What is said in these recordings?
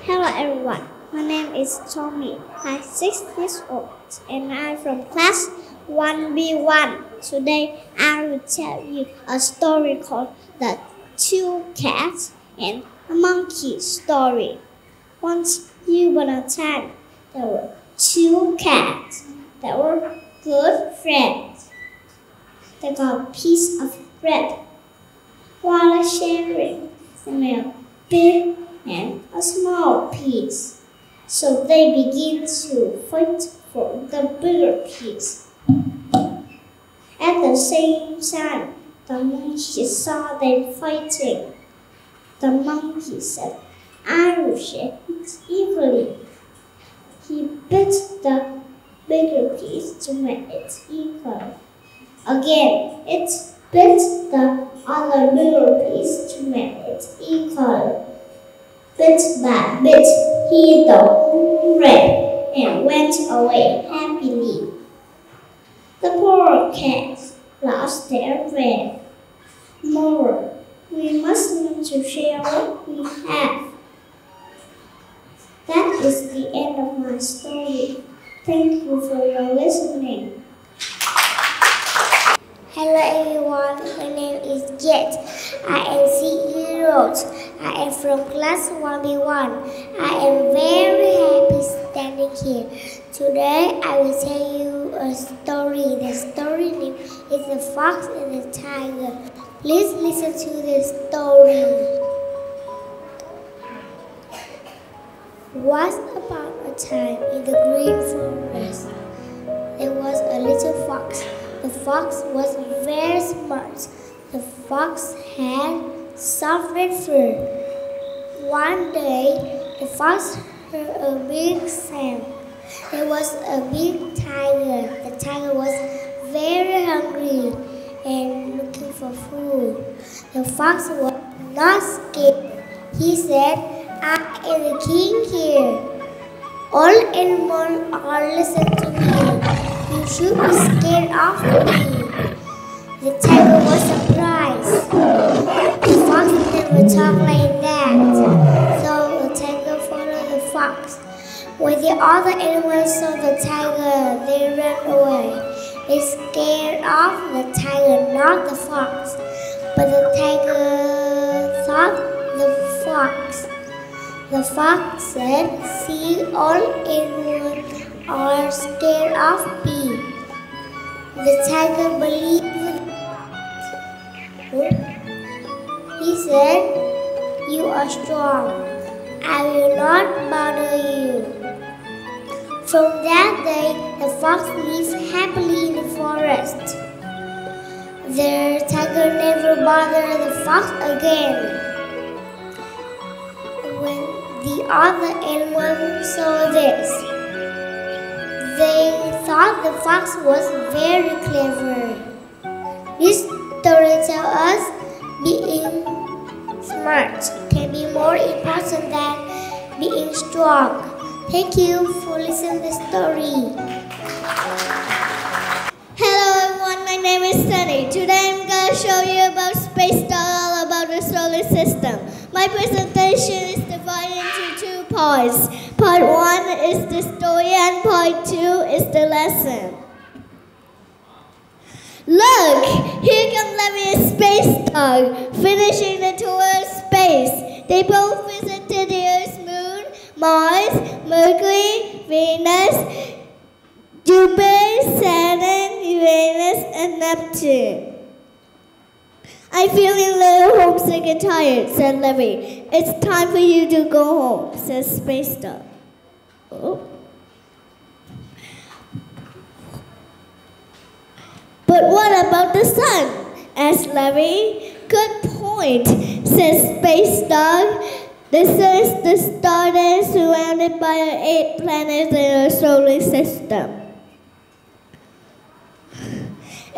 Hello everyone, my name is Tommy. I'm 6 years old and I'm from class 1B1. Today I will tell you a story called The Two Cats and a Monkey Story. Once upon a time, there were two cats that were good friends. They got a piece of bread. While sharing, they made a big and a small piece. So they began to fight for the bigger piece. At the same time, the monkey saw them fighting. The monkey said, "I will share it equally." He bit the bigger piece to make it equal. Again, it bit the other bigger piece to make it equal. Bit by bit, he ate the whole bread and went away happily. The poor cats lost their bread. Moreover, we must learn to share what we have. That is the end of my story. Thank you for your listening. Hello everyone, my name is Jet. I am 6 years old. I am from class 1B1. I am very happy standing here. Today I will tell you a story. The story name is The Fox and the Tiger. Please listen to the story. Once upon a time in the green forest, there was a little fox. The fox was very smart. The fox had soft red fur. One day, the fox heard a big sound. There was a big tiger. The tiger was very hungry and looking for food. The fox was not scared. He said, "I am the king here. All animals are listening to me. You should be scared of me." The tiger was surprised. The fox never talked like that. So the tiger followed the fox. When the other animals saw the tiger, they ran away. They scared of the tiger, not the fox. But the tiger thought the fox. The fox said, "See, all animals are scared of me." The tiger believed it. He said, "You are strong. I will not bother you." From that day, the fox lived happily in the forest. The tiger never bothered the fox again. When the other animals saw this, they thought the fox was very clever. This story tells us being smart can be more important than being strong. Thank you for listening to the story. Hello everyone, my name is Sunny. Today I'm going to show you about space stuff, all about the solar system. My presentation is divided into 2 parts. Part 1 is the story and part 2 is the lesson. Look, here comes Levy and Space Dog, finishing the tour of space. They both visited the Earth's moon, Mars, Mercury, Venus, Jupiter, Saturn, Uranus, and Neptune. "I'm feeling a little homesick and tired," said Levy. "It's time for you to go home," said Space Dog. Oh. "But what about the sun?" asked Levy. "Good point," said Space Dog. "The sun is the star that is surrounded by 8 planets in our solar system."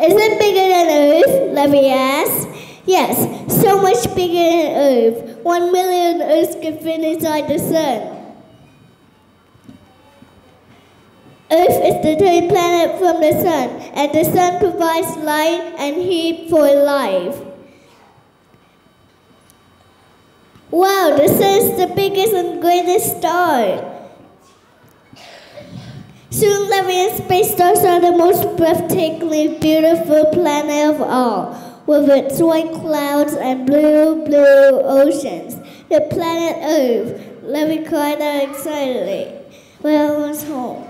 "Is it bigger than Earth?" Levy asked. "Yes, so much bigger than Earth. 1 million Earths could fit inside the sun." Earth is the 3rd planet from the sun, and the sun provides light and heat for life. Wow, the sun is the biggest and greatest star. Soon living in space, stars are the most breathtakingly beautiful planet of all, with its white clouds and blue oceans. The planet Earth, living quite excitedly, welcomes home.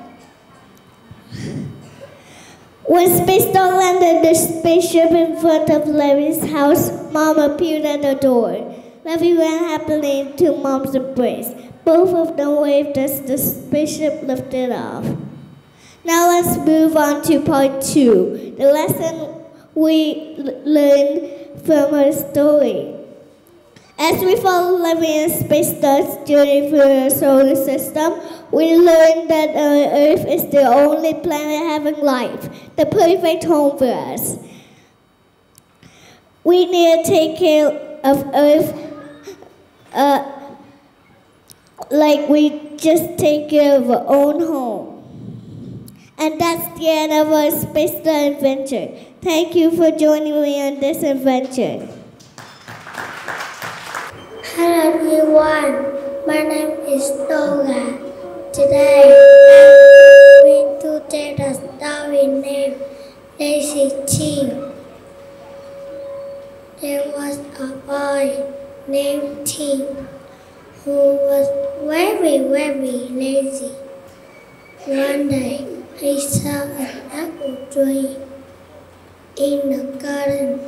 When Space Star landed the spaceship in front of Levy's house, Mom appeared at the door. Levy ran happily to Mom's embrace. Both of them waved as the spaceship lifted off. Now let's move on to part 2, the lesson we learned from her story. As we follow Levy and Space Star's journey through our solar system, we learned that our Earth is the only planet having life, the perfect home for us. We need to take care of Earth like we just take care of our own home. And that's the end of our Space Star adventure. Thank you for joining me on this adventure. Hello everyone, my name is Toga. Today I'm going to tell the story named Lazy Tim. There was a boy named Tim who was very lazy. One day he saw an apple tree in the garden.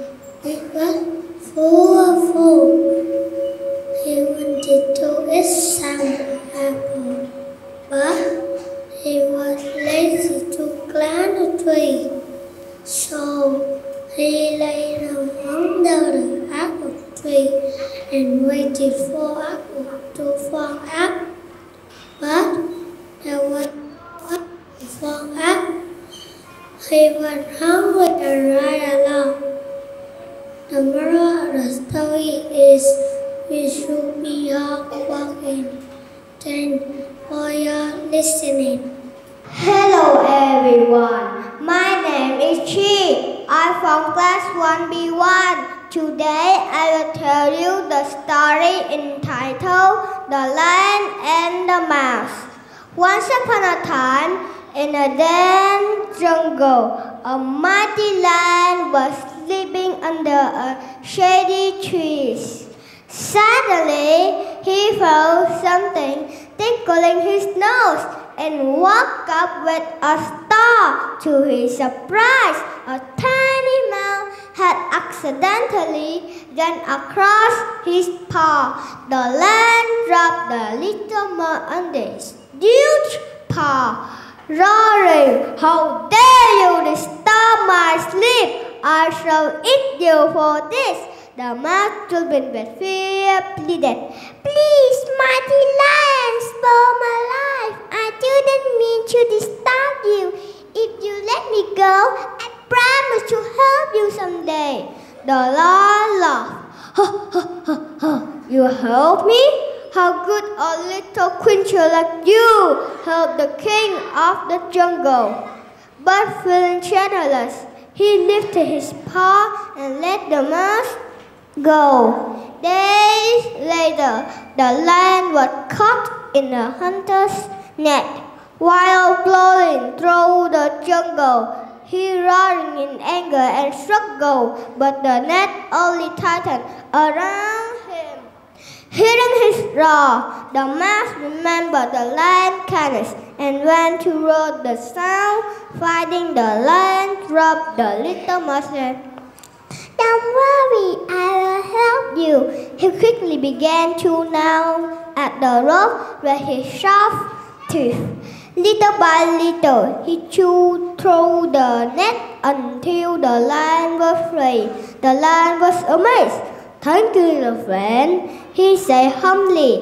It was full of fruit. He wanted to eat some apple, but he was lazy to climb the tree. So he lay down under the apple tree and waited for apple to fall up. But there was no apple to fall up. He was hungry and right along. The moral of the story is we should be hardworking. Thanks for your listening. Hello everyone, my name is Chi. I'm from class 1B1. Today I will tell you the story entitled The Lion and the Mouse. Once upon a time, in a dense jungle, a mighty lion was sleeping under a shady tree. Suddenly, he felt something tickling his nose and woke up with a start. To his surprise, a tiny mouse had accidentally gone across his paw. The lion dropped the little mouse on his huge paw, roaring, "How dare you disturb my sleep! I shall eat you for this!" The mouse, driven with fear, pleaded, "Please, mighty lion, spare my life. I didn't mean to disturb you. If you let me go, I promise to help you someday." The lion laughed. "Ha, ha, ha, ha. You help me? How could a little creature like you help the king of the jungle?" But feeling generous, he lifted his paw and let the mouse go. Days later, the lion was caught in a hunter's net. While blowing through the jungle, he roared in anger and struggled, but the net only tightened around him. Hearing his roar, the mouse remembered the lion's kindness and went to roll the sound. Finding the lion, dropped the little mouse. "Don't worry, I will help you." He quickly began to gnaw at the rope with his sharp teeth. Little by little, he chewed through the net until the lion was free. The lion was amazed. "Thank you, little friend," he said humbly.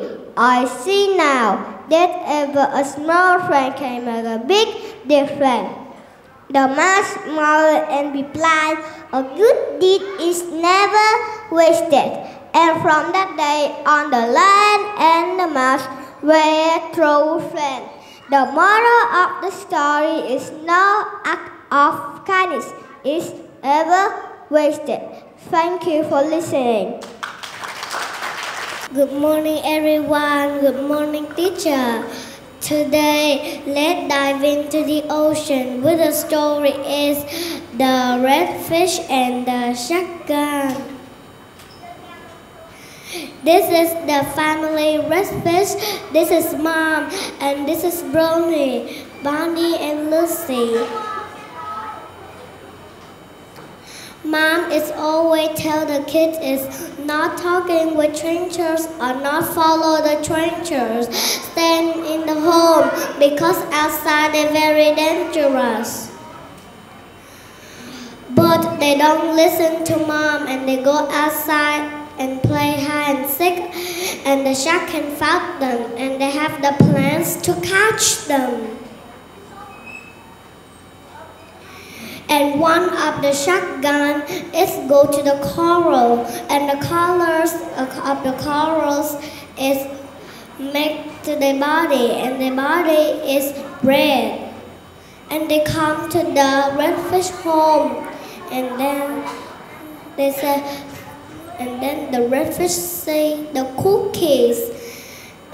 "I see now that ever a small friend can make a big difference." The mouse smiled and replied, "A good deed is never wasted." And from that day on, the lion and the mouse were true friends. The moral of the story is no act of kindness is ever wasted. Thank you for listening. Good morning, everyone. Good morning, teacher. Today, let's dive into the ocean with the story is the red fish and the shotgun. This is the family red fish. This is Mom, and this is Brownie, Bonnie, and Lucy. Mom is always tell the kids is not talking with strangers or not follow the strangers. Stay in the home because outside they're very dangerous. But they don't listen to Mom and they go outside and play hide and seek, and the shark can find them and they have the plans to catch them. And one of the shotgun is go to the coral, and the colors of the corals is make to the body, and the body is red. And they come to the redfish home, and then they say, and then the redfish say the cookies,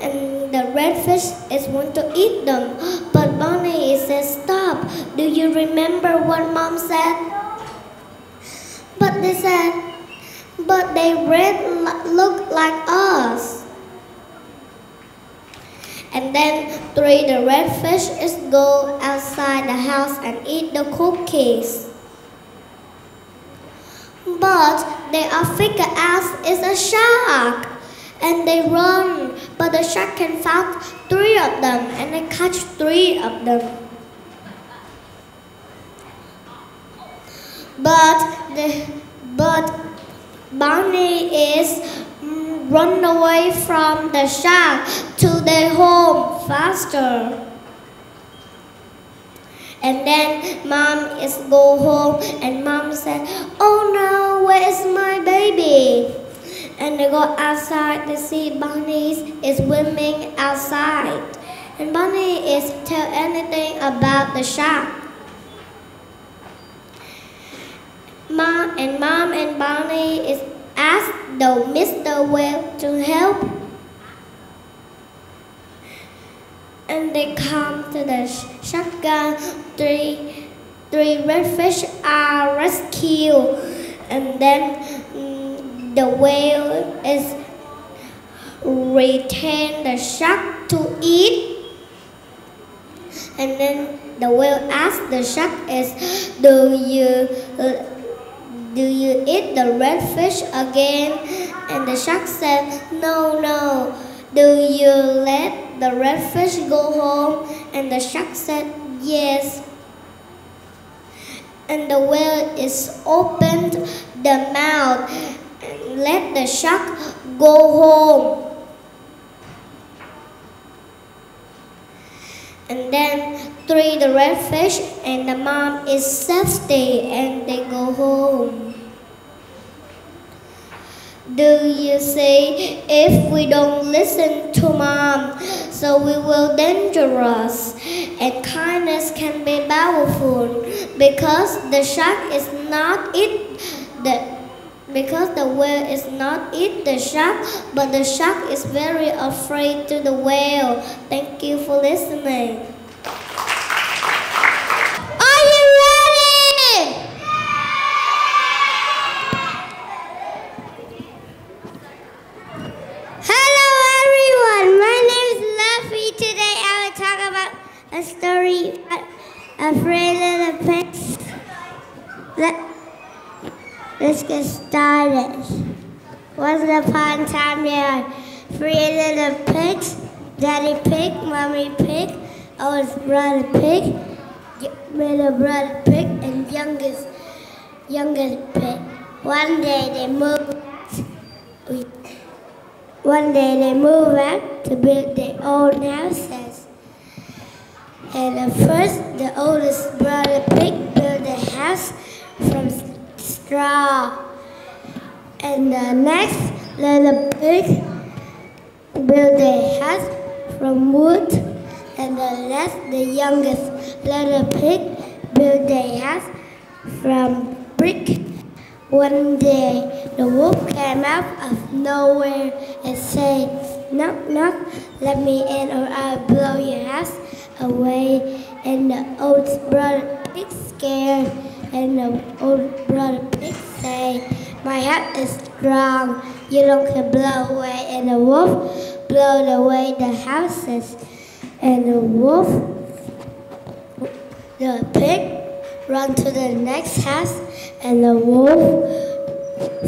and the redfish is want to eat them, but Bonnie says stop. Do you remember what Mom said? But they said, but they red look like us. And then the redfish is go outside the house and eat the cookies. But they are figure out it's a shark. And they run, but the shark can find 3 of them, and they catch 3 of them. But Bonnie is run away from the shark to their home faster. And then Mom is go home, and Mom said, "Oh no, where is my baby?" And they go outside to see Bonnie is swimming outside. And Bonnie is tell anything about the shark. Mom and Bonnie is ask the Mr. Whale to help. And they come to the shotgun. 3 redfish are rescued. And then the whale is retain the shark to eat, and then the whale asks the shark is, do you eat the redfish again? And the shark said, no. Do you let the redfish go home? And the shark said, yes. And the whale is opened the mouth and let the shark go home. And then 3 the redfish and the mom is safety, and they go home. Do you see, if we don't listen to Mom, so we will dangerous, and kindness can be powerful, because the shark is not eat because the whale is not eat the shark, but the shark is very afraid to the whale. Thank you for listening. Are you ready? Hello everyone, my name is Luffy. Today I will talk about a story of 3 little pigs. Let's get started. Once upon a time there are 3 little pigs. Daddy pig, mommy pig, oldest brother pig, middle brother pig, and youngest pig. One day they moved out to build their own houses. And at first, the oldest brother pig built a house from straw. And the next little pig built a house from wood. And the youngest little pig built a house from brick. One day, the wolf came out of nowhere and said, "Knock, knock, let me in or I'll blow your house away." And the old brother pig scared, and the old brother pig said, "My house is strong, you don't can blow away." And the wolf blew away the houses, and the pig ran to the next house, and the wolf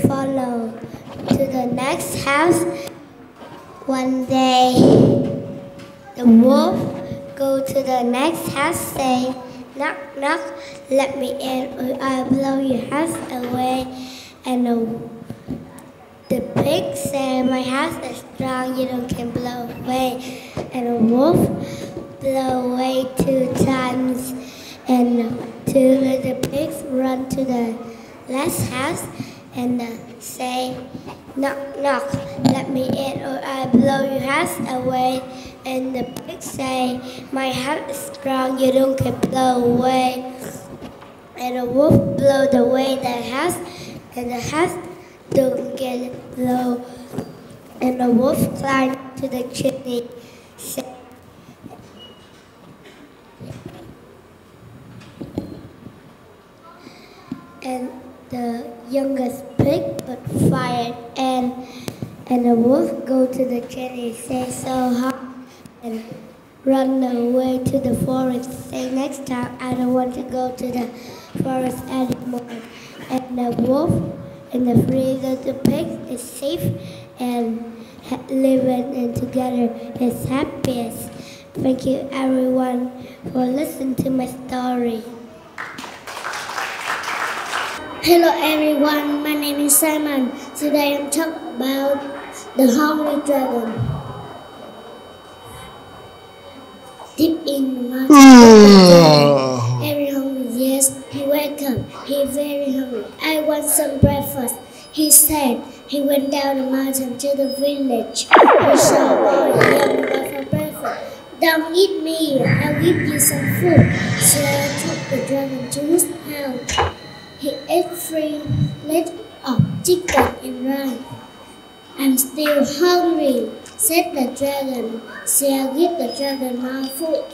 followed to the next house. One day, the wolf go to the next house, say, "Knock, knock, let me in or I'll blow your house away." And the pig said, "My house is strong, you don't can blow away." And the wolf blew away 2 times, and 2 little pigs run to the last house and say, "Knock, knock, let me in or I'll blow your house away." And the pigs say, "My house is strong, you don't can blow away." And the wolf blew away the house, and the house don't get blow. And the wolf climbed to the chimney, and the youngest pig got fired, and the wolf go to the chimney, say so hot, and run away to the forest, say, "Next time I don't want to go to the forest anymore." And the wolf and the 3 little pigs is safe and living and together is happiest. Thank you everyone for listening to my story. Hello everyone, my name is Simon. Today I'm talking about the hungry dragon. Deep in the mountain, very hungry. Yes, he wake up. He very hungry. "I want some breakfast," he said. He went down the mountain to the village. He saw a boy, a young boy for breakfast. "Don't eat me, I'll give you some food." So I took the dragon to his house. He ate 3 legs of chicken and ran. "I'm still hungry," said the dragon. So I give the dragon more food.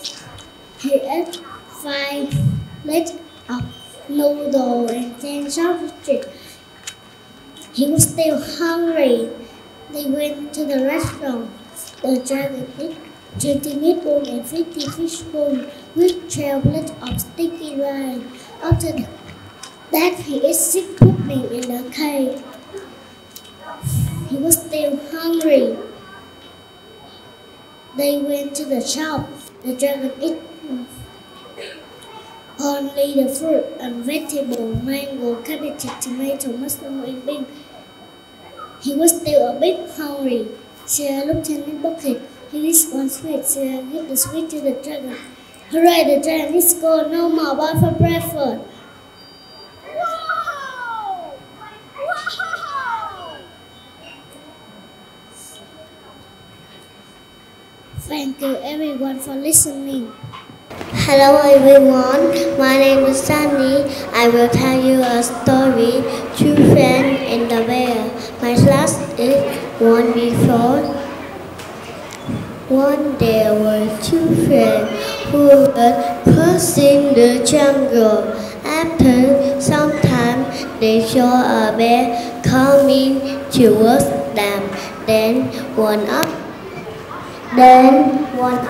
He ate 5 legs of noodle and 10 sausage. He was still hungry. They went to the restaurant. The dragon ate 20 meatballs and 50 fish balls with 12 legs of sticky rice. After that, he ate 6 pudding in the cave. He was still hungry. They went to the shop. The dragon ate only the fruit and vegetable, mango, cabbage, tomato, mushroom, and bean. He was still a bit hungry. So I looked in the bucket. He wished one sweet, so I gave the sweet to the dragon. "Hooray, the dragon is gone. No more boy for breakfast." Thank you everyone for listening. Hello everyone, my name is Sunny. I will tell you a story, Two Friends and the Bear. My class is 1 before. One there were 2 friends who were crossing the jungle. After some time, they saw a bear coming towards them. Then one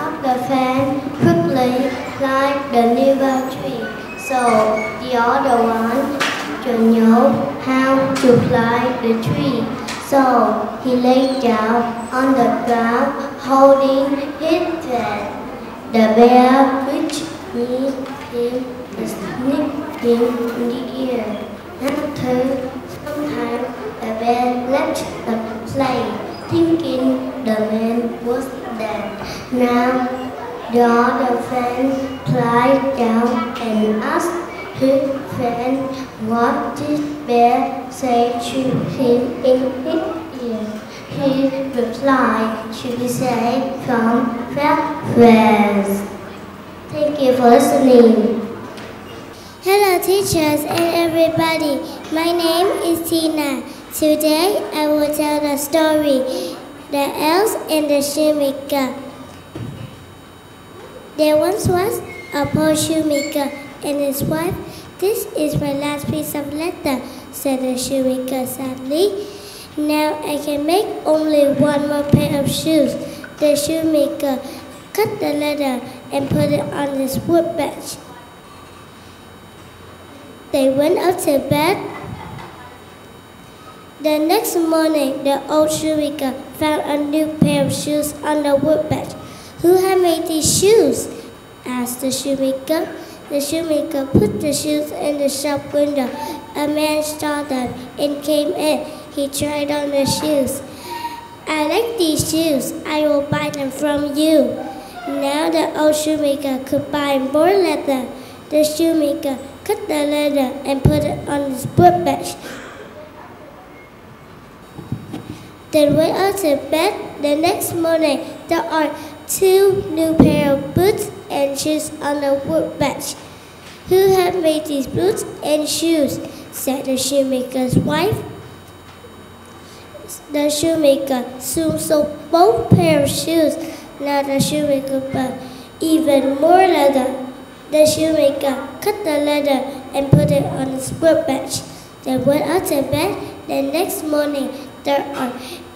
of the friends quickly climbed the nearby tree, so the other one didn't know how to climb the tree. So he lay down on the ground, holding his breath. The bear reached him and sniffed him in the ear. After some time, the bear left the place, thinking the man was dead. Now the other friend climbed down and asked his friend what this bear said to him in his ear. He replied to be safe from bad friends. Thank you for listening. Hello teachers and everybody, my name is Tina. Today I will tell the story, The Elves and the Shoemaker. There once was a poor shoemaker and his wife. This is my last piece of letter, said the shoemaker sadly. Now I can make only one more pair of shoes. The shoemaker cut the letter and put it on his workbench. They went up to bed. The next morning, the old shoemaker found a new pair of shoes on the workbench. Who had made these shoes? Asked the shoemaker. The shoemaker put the shoes in the shop window. A man saw them and came in. He tried on the shoes. I like these shoes. I will buy them from you. Now the old shoemaker could buy more leather. The shoemaker cut the leather and put it on his workbench. Then went out to bed. The next morning, there are 2 new pair of boots and shoes on the workbench. Who had made these boots and shoes? Said the shoemaker's wife. The shoemaker soon sold both pairs of shoes. Now the shoemaker bought even more leather. The shoemaker cut the leather and put it on his workbench. Then went out to bed. The next morning, there are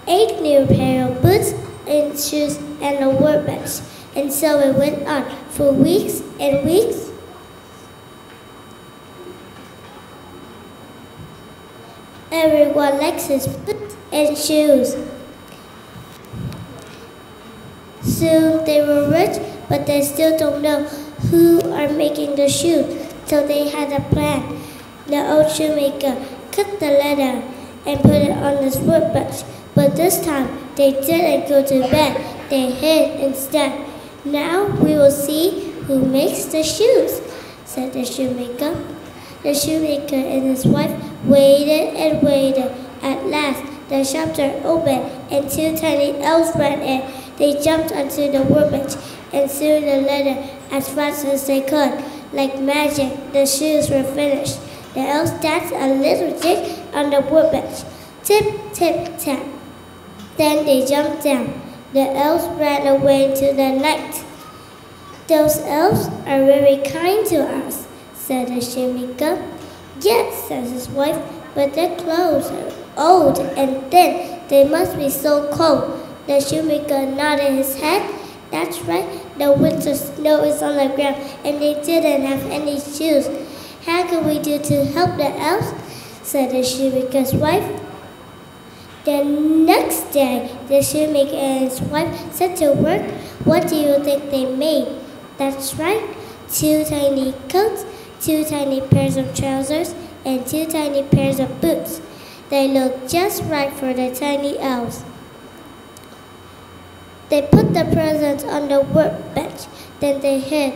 8 new pair of boots and shoes and a workbench. And so it went on for weeks and weeks. Everyone likes his boots and shoes. Soon they were rich, but they still don't know who are making the shoes. So they had a plan. The old shoemaker cut the leather and put it on his workbench. But this time they didn't go to bed. They hid instead. Now we will see who makes the shoes, said the shoemaker. The shoemaker and his wife waited and waited. At last, the shop door opened and 2 tiny elves ran in. They jumped onto the workbench and sewed the leather as fast as they could. Like magic, the shoes were finished. The elves danced a little jig on the workbench. Tip, tip, tap. Then they jumped down. The elves ran away into the night. Those elves are very kind to us, said the shoemaker. Yes, said his wife, but their clothes are old and thin. They must be so cold. The shoemaker nodded his head. That's right, the winter snow is on the ground and they didn't have any shoes. How can we do to help the elves? Said the shoemaker's wife. The next day, the shoemaker and his wife set to work. What do you think they made? That's right, 2 tiny coats, 2 tiny pairs of trousers, and 2 tiny pairs of boots. They looked just right for the tiny elves. They put the presents on the workbench. Then they hid.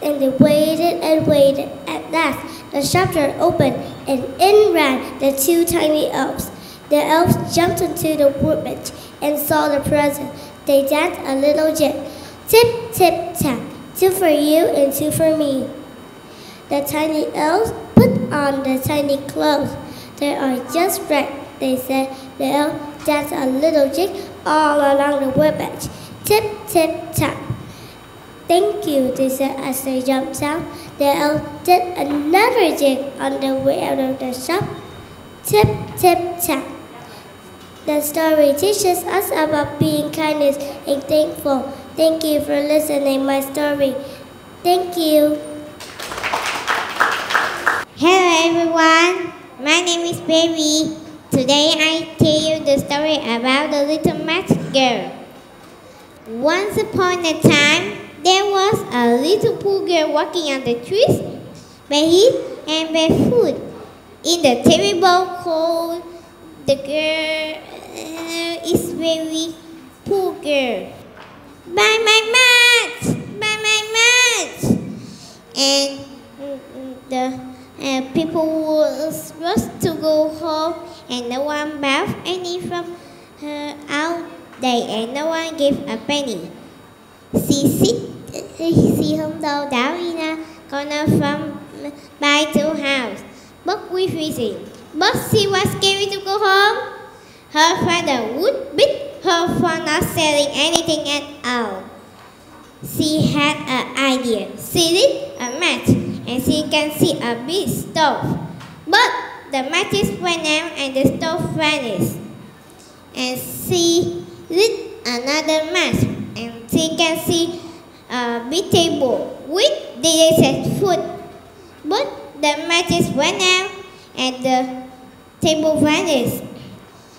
And they waited and waited. At last, the shop door opened, and in ran the 2 tiny elves. The elves jumped into the workbench and saw the present. They danced a little jig. Tip, tip, tap. 2 for you and 2 for me. The tiny elves put on the tiny clothes. They are just right, they said. The elf danced a little jig all along the workbench. Tip, tip, tap. Thank you, they said as they jumped down. The elf did another jig on the way out of the shop. Tip, tip, tap. The story teaches us about being kindness and thankful. Thank you for listening my story. Thank you. Hello everyone, my name is Baby. Today I tell you the story about the little math girl. Once upon a time, there was a little poor girl walking on the trees, barehead and barefoot. In the terrible cold, the girl is very poor girl. Buy my mat! Buy my mat! And the people was rushed to go home, and no one bought any from her all day, and no one gave a penny. She She hung down in a corner from by the house, but with freezing. But she was scared to go home. Her father would beat her for not selling anything at all. She had an idea. She lit a match and she can see a big stove. But the matches went out and the stove vanished. And she lit another match and she can see a big table with delicious food. But the matches went out and the table vanished.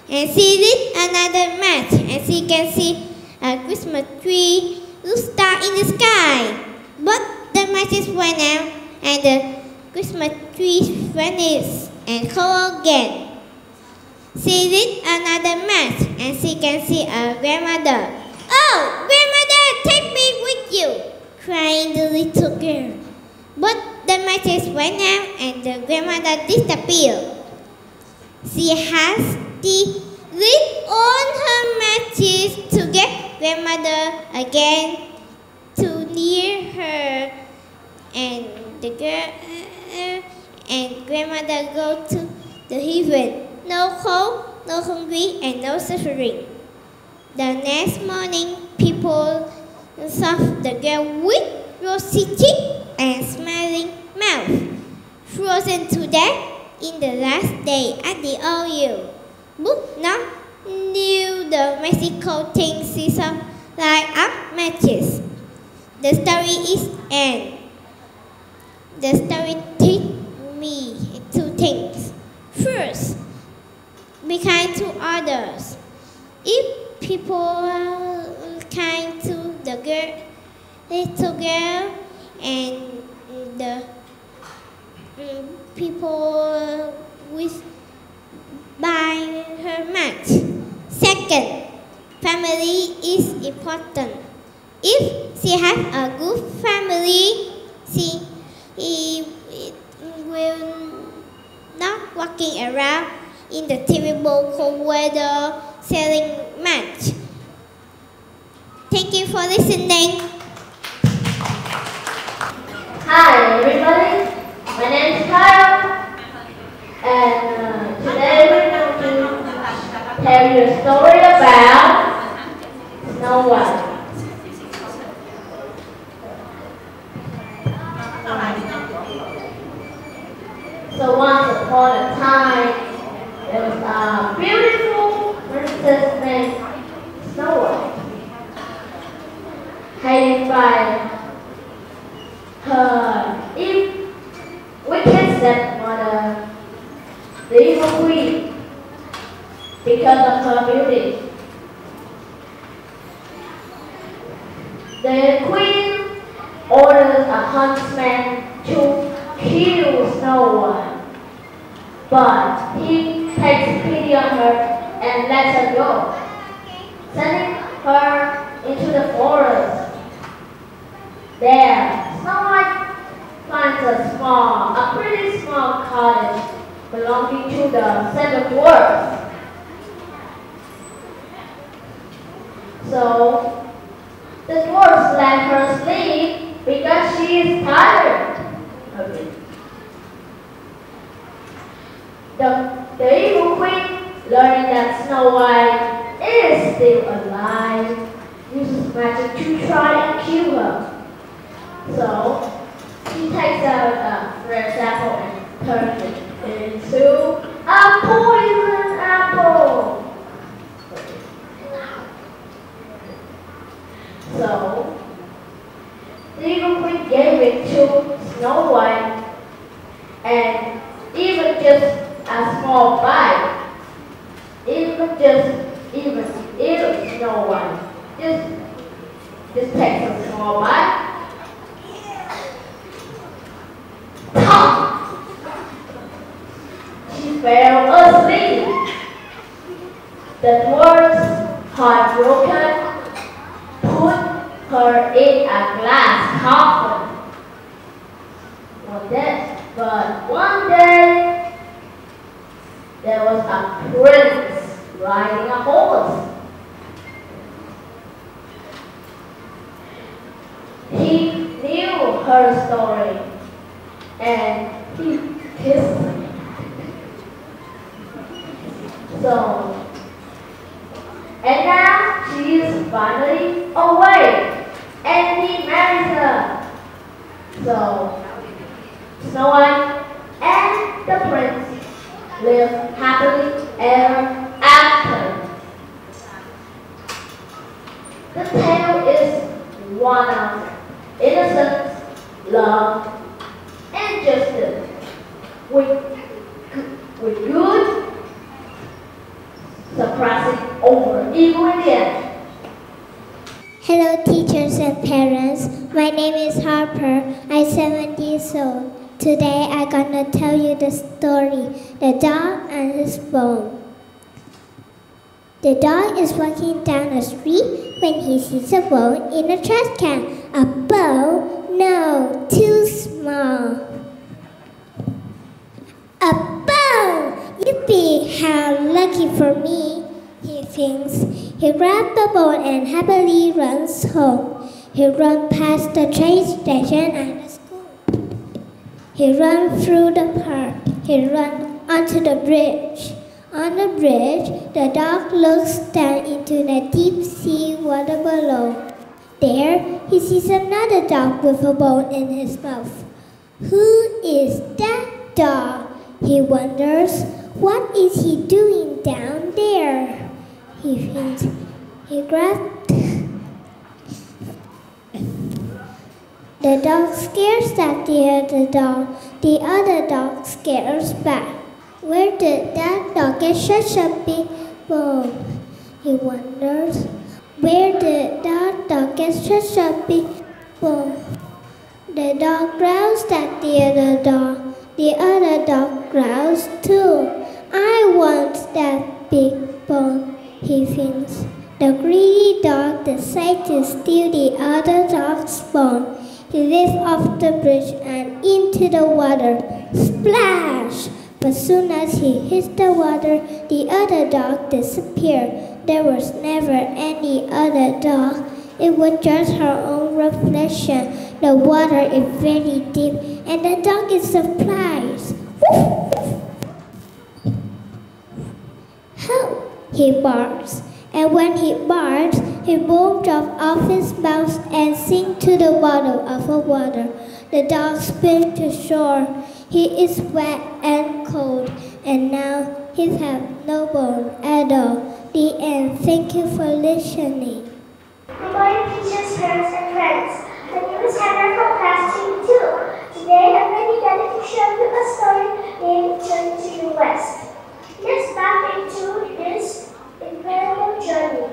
And she lit another match and she can see a Christmas tree, little star in the sky. But the matches went out and the Christmas tree vanished and cold again. She lit another match and she can see a grandmother. "Oh, grandmother, take me with you!" cried the little girl. But the matches went out and the grandmother disappeared. She has lit on her matches to get grandmother again to near her, and the girl and grandmother go to the heaven. No cold, no hungry, and no suffering. The next morning, people saw the girl with rosy cheek and smiling mouth, frozen to death in the last day at the old year. But not knew the Mexico thing she saw light up matches. The story is end. The story teach me two things. First, be kind to others. If people are kind to the little girl and the people with buy her match. Second, family is important. If she has a good family, she will not walking around in the terrible cold weather selling match. Thank you for listening. Hi everybody, my name is Kyle, and today we're going to tell you a story about Snow White. So once upon a time, there was a beautiful princess named Snow White, hated by her wicked stepmother, the evil queen, because of her beauty. The queen orders a huntsman to kill Snow White, but he takes pity on her and lets her go, sending her into the forest. There, Snow White finds a pretty small cottage belonging to the seven dwarfs. So, the dwarfs let her sleep because she is tired of it. The evil queen, learning that Snow White is still alive, uses magic to try and kill her. So, she takes out a fresh apple and turns it into a poison apple. So, the evil queen gave it to Snow White, and even just a small bite, even Snow White just takes a small bite. She fell asleep. The dwarfs, heartbroken, put her in a glass coffin. But one day, there was a prince riding a horse. He her story, and he kissed her. And now she is finally away, and he marries her. So, Snow White and the Prince live happily ever after. The tale is one of innocence, love, and justice, with good suppressing over evil in the end. Hello teachers and parents, my name is Harper, I'm 7 years old. Today I'm gonna tell you the story, The Dog and His Bone. The dog is walking down the street when he sees a bone in a trash can. A bone? No, too small. A bone! Yippee, how lucky for me, he thinks. He grabs the bone and happily runs home. He runs past the train station and the school. He runs through the park. He runs onto the bridge. On the bridge, the dog looks down into the deep sea water below. There, he sees another dog with a bone in his mouth. Who is that dog? He wonders. What is he doing down there? He thinks. He grabbed. The dog scares at the other dog. The other dog scares back. Where did that dog get such a big bone? He wonders. Where did that dog get such a big bone? The dog growls at the other dog. The other dog growls too. I want that big bone, he thinks. The greedy dog decides to steal the other dog's bone. He leaps off the bridge and into the water. Splash! But soon as he hits the water, the other dog disappeared. There was never any other dog. It was just her own reflection. The water is very deep, and the dog is surprised. Help! He barks. And when he barks, his bone drops off his mouth and sinks to the bottom of the water. The dog spins to shore. He is wet and cold, and now he has no bone at all. The end. Thank you for listening. Good morning, teachers, parents, and friends. My name is Hannah from class 2. Today, I'm very glad to share you a story named Journey to the West. Let's dive into this incredible journey.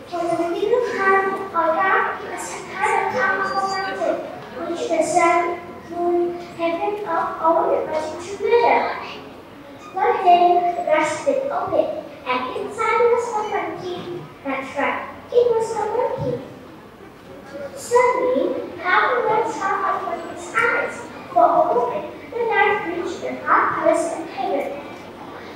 For the beginning of time, our God has had a calm of a mountain, which the sun, moon, heaven, earth, all emerging together. One day, the grass split open, and inside was a monkey. That's right, it was a monkey. Suddenly, half the light saw on monkey's eyes. For a moment, the light reached the hot place in heaven.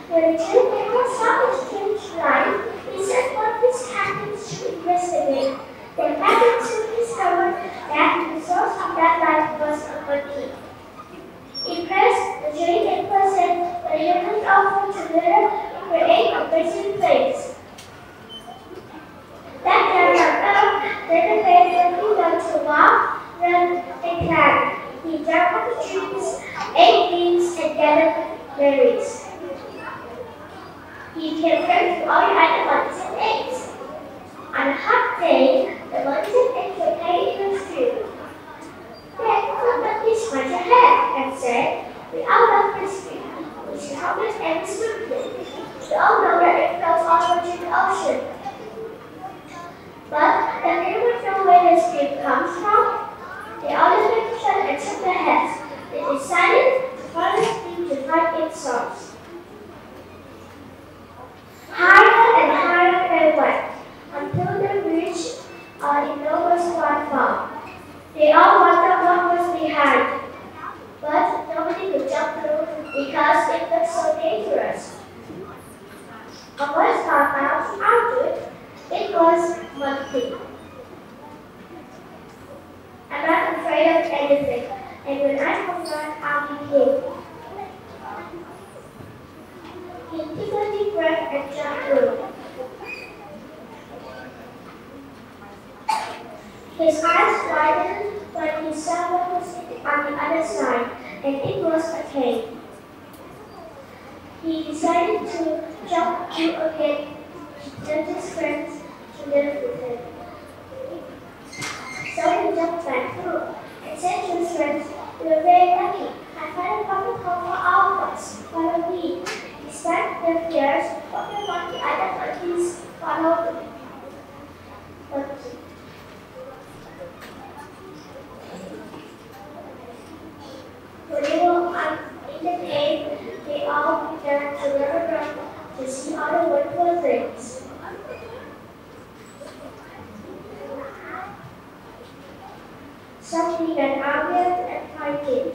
When the two people saw the strange light, he said what this happened to investigate. They began to discover that the source of that light was a monkey. Impressed, the giant person, the humans all flew together to create a blazing place. That time on then the bear learned to walk, run, and climb. He jumped on the trees, ate beans, and gathered berries. He came friends to all the other monkeys and eggs. On a hot day, the monkeys and eggs were playing in the street. Then the monkeys went ahead and said, "We all love this street. We should help it and sweep it. We all know that it flows all over to the ocean." But they didn't know where the stream comes from. They all looked at each other and shook their heads. They decided to follow the stream to find its source. Higher and higher they went, until they reached an enormous waterfall. They all wondered what was behind, but nobody could jump through because it was so dangerous. A boy found out it was monkey. And that He took a deep breath and jumped through. His eyes widened when he saw what was on the other side, and it was a cave. He decided to jump through again to tell his friends to live with him. So he jumped back through and said to his friends, "We are very lucky. I found a proper home for all of us. Follow me." He stacked their chairs, walking on the other monkeys, followed me. When they were in the cave, they all began to run around to see all the wonderful things. Some began arguing and fighting.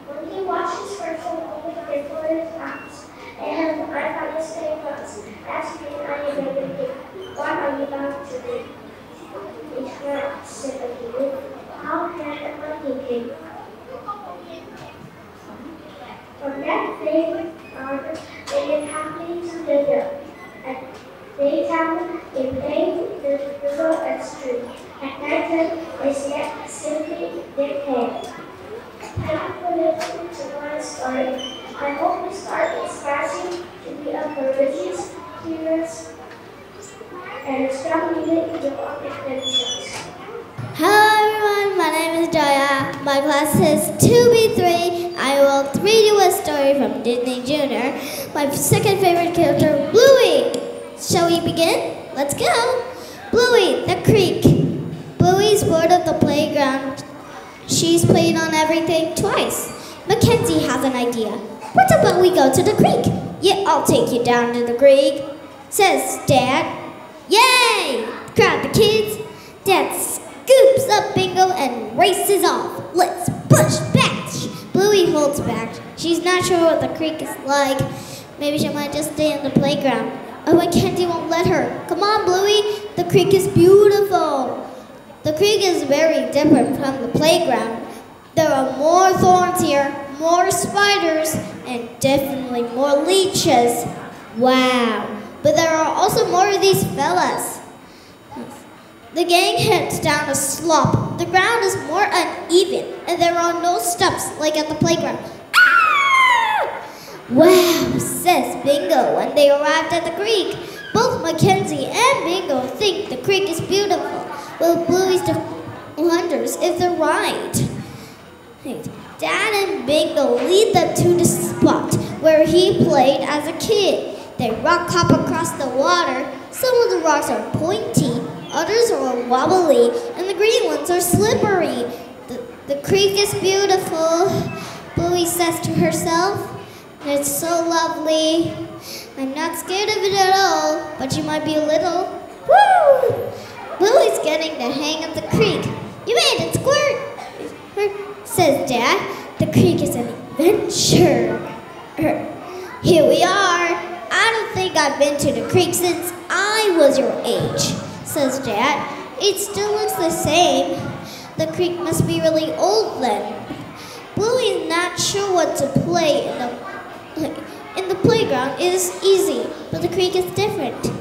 When he watched his friends moving before his eyes, and had the unfunniest favors, asking animated, "What are you about to do?" "It's not," said the king. "How can a monkey king?" From that day on, they lived happily together. At daytime, they played in the river and stream. At night, they slept simply their head. Thank you for listening to my story. I hope this story inspires you to be a courageous, curious, and strong leader in your own adventures. Hello everyone, my name is Jaya. My class is 2B3. I will read you a story from Disney Junior. My second favorite character, Bluey. Shall we begin? Let's go. Bluey, the creek. Bluey's bored of the playground. She's played on everything twice. Mackenzie has an idea. What about we go to the creek? Yeah, I'll take you down to the creek, says Dad. Yay! Crowd the kids. Dad scoops up Bingo and races off. Let's push back. Bluey holds back. She's not sure what the creek is like. Maybe she might just stay in the playground. Oh, Mackenzie won't let her. Come on, Bluey. The creek is beautiful. The creek is very different from the playground. There are more thorns here, more spiders, and definitely more leeches. Wow. But there are also more of these fellas. The gang heads down a slope. The ground is more uneven, and there are no steps like at the playground. Ah! Wow, says Bingo when they arrived at the creek. Both Mackenzie and Bingo think the creek is beautiful. Well, Bluey wonders if they're right. Dad and Bingo lead them to the spot where he played as a kid. They rock hop across the water. Some of the rocks are pointy, others are wobbly, and the green ones are slippery. The creek is beautiful, Bluey says to herself. It's so lovely. I'm not scared of it at all, but you might be a little. Woo! Bluey's getting the hang of the creek. You made it, Squirt, says Dad. The creek is an adventure. Here we are. I don't think I've been to the creek since I was your age, says Dad. It still looks the same. The creek must be really old then. Bluey's not sure what to play in the playground. It is easy, but the creek is different.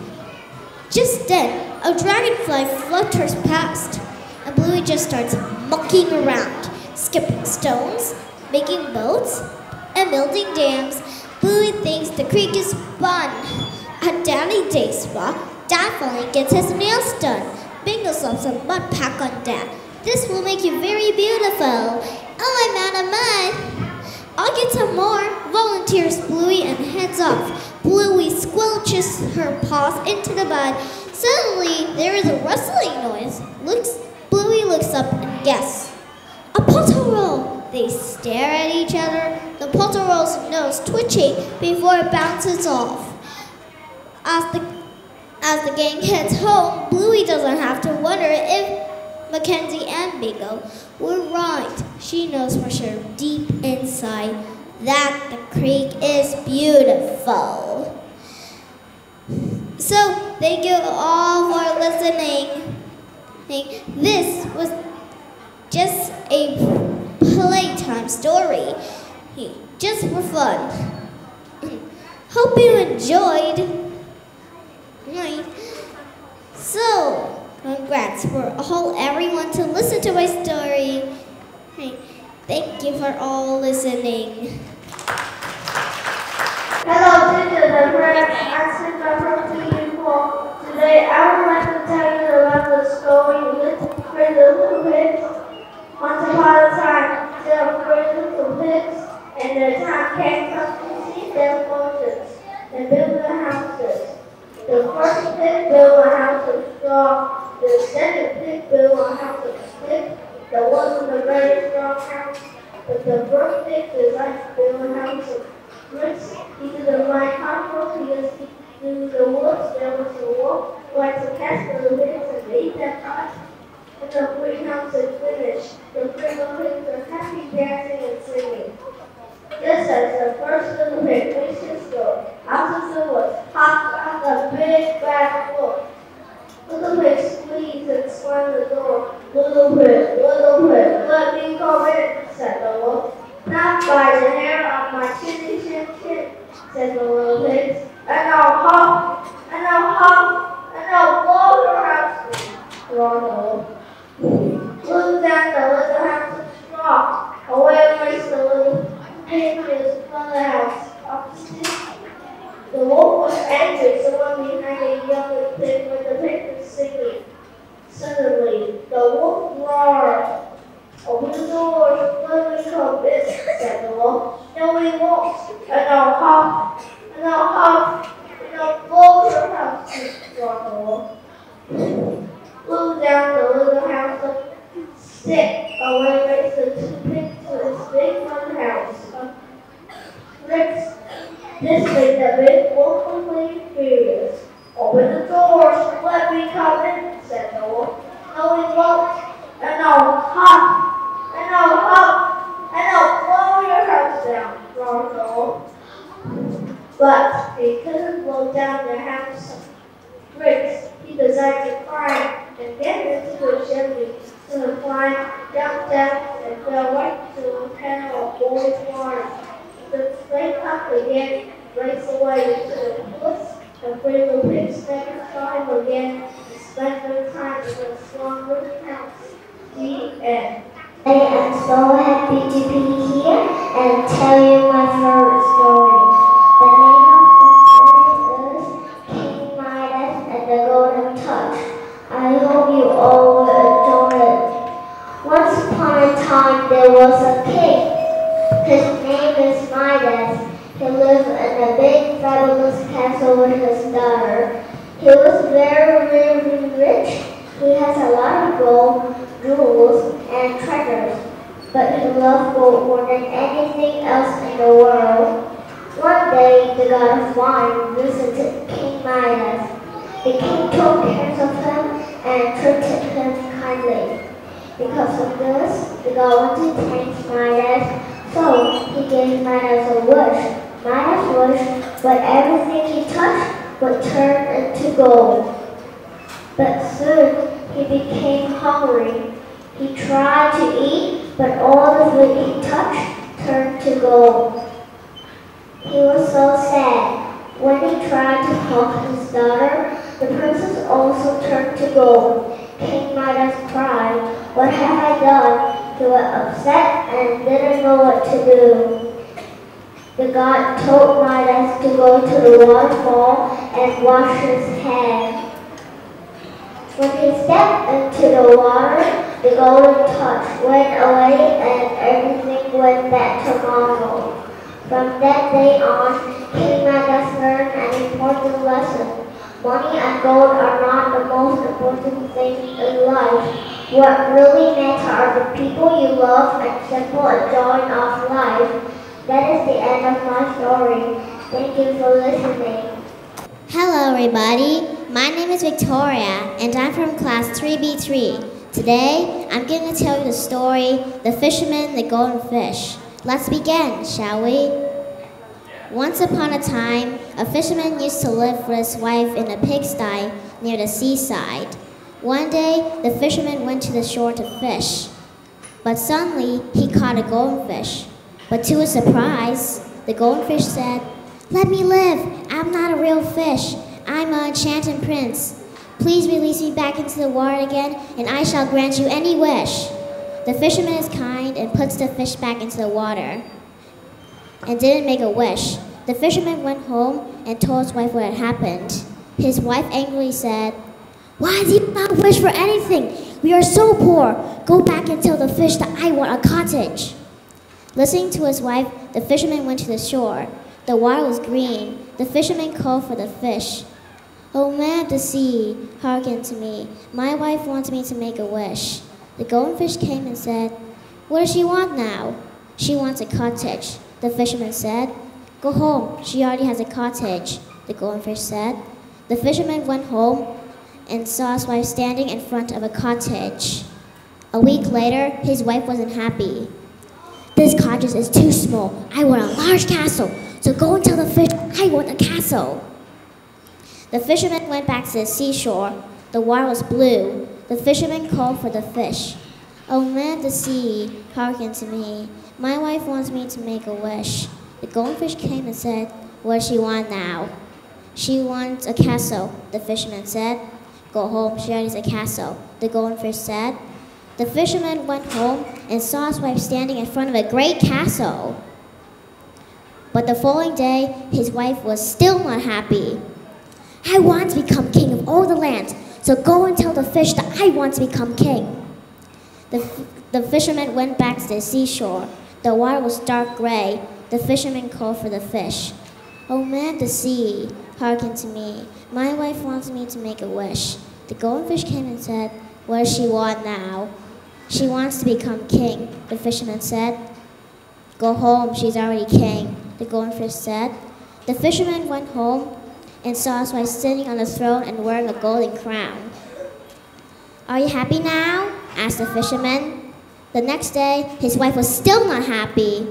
Just then, a dragonfly flutters past, and Bluey just starts mucking around, skipping stones, making boats, and building dams. Bluey thinks the creek is fun. At Daddy Day Spa, Dad finally gets his nails done. Bingo slaps a mud pack on Dad. This will make you very beautiful. Oh, I'm out of mud. I'll get some more, volunteers Bluey and heads off. Bluey squelches her paws into the mud. Suddenly, there is a rustling noise. Bluey looks up and guesses. A pothole roll. They stare at each other, the pothole roll's nose twitching before it bounces off. As the gang heads home, Bluey doesn't have to wonder if Mackenzie and Bingo were right. She knows for sure deep inside that the creek is beautiful. So, thank you all for listening. This was just a playtime story. just for fun. Hope you enjoyed. So, congrats for everyone to listen to my story. Thank you for all listening. Hello, teachers and friends. I'm Sita from Bilingual. Today, I would like to tell you about the story with three little pigs. Once upon a time, there were three little pigs, and the time came up to see their fortunes and build their houses. The first pig built a house of straw. The second pig built a house of sticks. That wasn't a very strong house, but the first pig decided to build a house of bricks. He didn't like comfort because in the woods there was a wolf who liked to catch the pigs and eat them up. When the greenhouse is finished, the three little pigs are happy dancing and singing. Just as the first little pig reached his door, out of the woods hopped out a big bad wolf. Little pig squeezed and slammed the door. Little pig, let me come in, said the wolf. Not by the hair of my chinny chin chin, said the little pigs. And I'll hop, and I'll hop, and I'll blow your house, roared the wolf. Blew down the little house of straw. Away raced the little pigs from the house. The wolf was angry, so went behind a young pig when the pig was singing. Suddenly, the wolf roared. Open the door, let me come in, said the wolf. No, we won't. And I'll hop, and I'll hop, and I'll blow your house, roared the wolf. Blew down the little house of stick. Away raced the two pigs to his big front house of bricks. This made the big wolf completely furious. Open the doors, let me come in, said the wolf. No, we won't. And I'll hop, and I'll hop, and I'll blow your house down, roared the wolf. But he couldn't blow down the house of bricks. He decided to climb and get into the chimney. So he climbed, jumped down, and fell right to a pan of boiling water. He stood straight up again, raced away into the woods. The three little pigs never saw him again and spent their time in a strong wooden house. The end. I am so happy to be here and tell you my favorite story. The name of the story is King Midas and the Golden Touch. I hope you all will enjoy it. Once upon a time there was a king. His name is Midas. He lived in a big fabulous castle with his daughter. He was very rich. He has a lot of gold, jewels, and treasures, but he loved gold more than anything else in the world. One day, the god of wine visited King Midas. The king took care of him and treated him kindly. Because of this, the god wanted to thank Midas, so he gave Midas a wish. Midas wished that everything he touched would turn into gold. But soon he became hungry. He tried to eat, but all the food he touched turned to gold. He was so sad. When he tried to hug his daughter, the princess also turned to gold. King Midas cried, "What have I done?" He was upset and didn't know what to do. The god told Midas to go to the waterfall and wash his head. When he stepped into the water, the golden touch went away and everything went back to normal. From that day on, King Midas learned an important lesson. Money and gold are not the most important things in life. What really matters are the people you love and simple enjoying of life. That is the end of my story. Thank you for listening. Hello everybody, my name is Victoria and I'm from class 3B3. Today, I'm going to tell you the story, The Fisherman, the Golden Fish. Let's begin, shall we? Once upon a time, a fisherman used to live with his wife in a pigsty near the seaside. One day, the fisherman went to the shore to fish, but suddenly he caught a golden fish. But to his surprise, the golden fish said, "Let me live. I'm not a real fish. I'm an enchanted prince. Please release me back into the water again, and I shall grant you any wish." The fisherman is kind and puts the fish back into the water and didn't make a wish. The fisherman went home and told his wife what had happened. His wife angrily said, "Why do you not wish for anything? We are so poor. Go back and tell the fish that I want a cottage." Listening to his wife, the fisherman went to the shore. The water was green. The fisherman called for the fish. "O man of the sea, hearken to me. My wife wants me to make a wish." The golden fish came and said, "What does she want now?" "She wants a cottage." The fisherman said, "Go home. She already has a cottage," the golden fish said. The fisherman went home and saw his wife standing in front of a cottage. A week later, his wife wasn't happy. "This cottage is too small. I want a large castle. So go and tell the fish I want a castle." The fisherman went back to the seashore. The water was blue. The fisherman called for the fish. "O man of the sea, hearken to me. My wife wants me to make a wish." The golden fish came and said, "What does she want now?" "She wants a castle," the fisherman said. "Go home, she already has a castle," the golden fish said. The fisherman went home and saw his wife standing in front of a great castle. But the following day, his wife was still not happy. "I want to become king of all the land, so go and tell the fish that I want to become king." The fisherman went back to the seashore. The water was dark gray. The fisherman called for the fish. "O man of the sea, hearken to me. My wife wants me to make a wish." The golden fish came and said, "What does she want now?" "She wants to become king," the fisherman said. "Go home, she's already king," the golden fish said. The fisherman went home and saw his wife sitting on the throne and wearing a golden crown. "Are you happy now?" asked the fisherman. The next day, his wife was still not happy.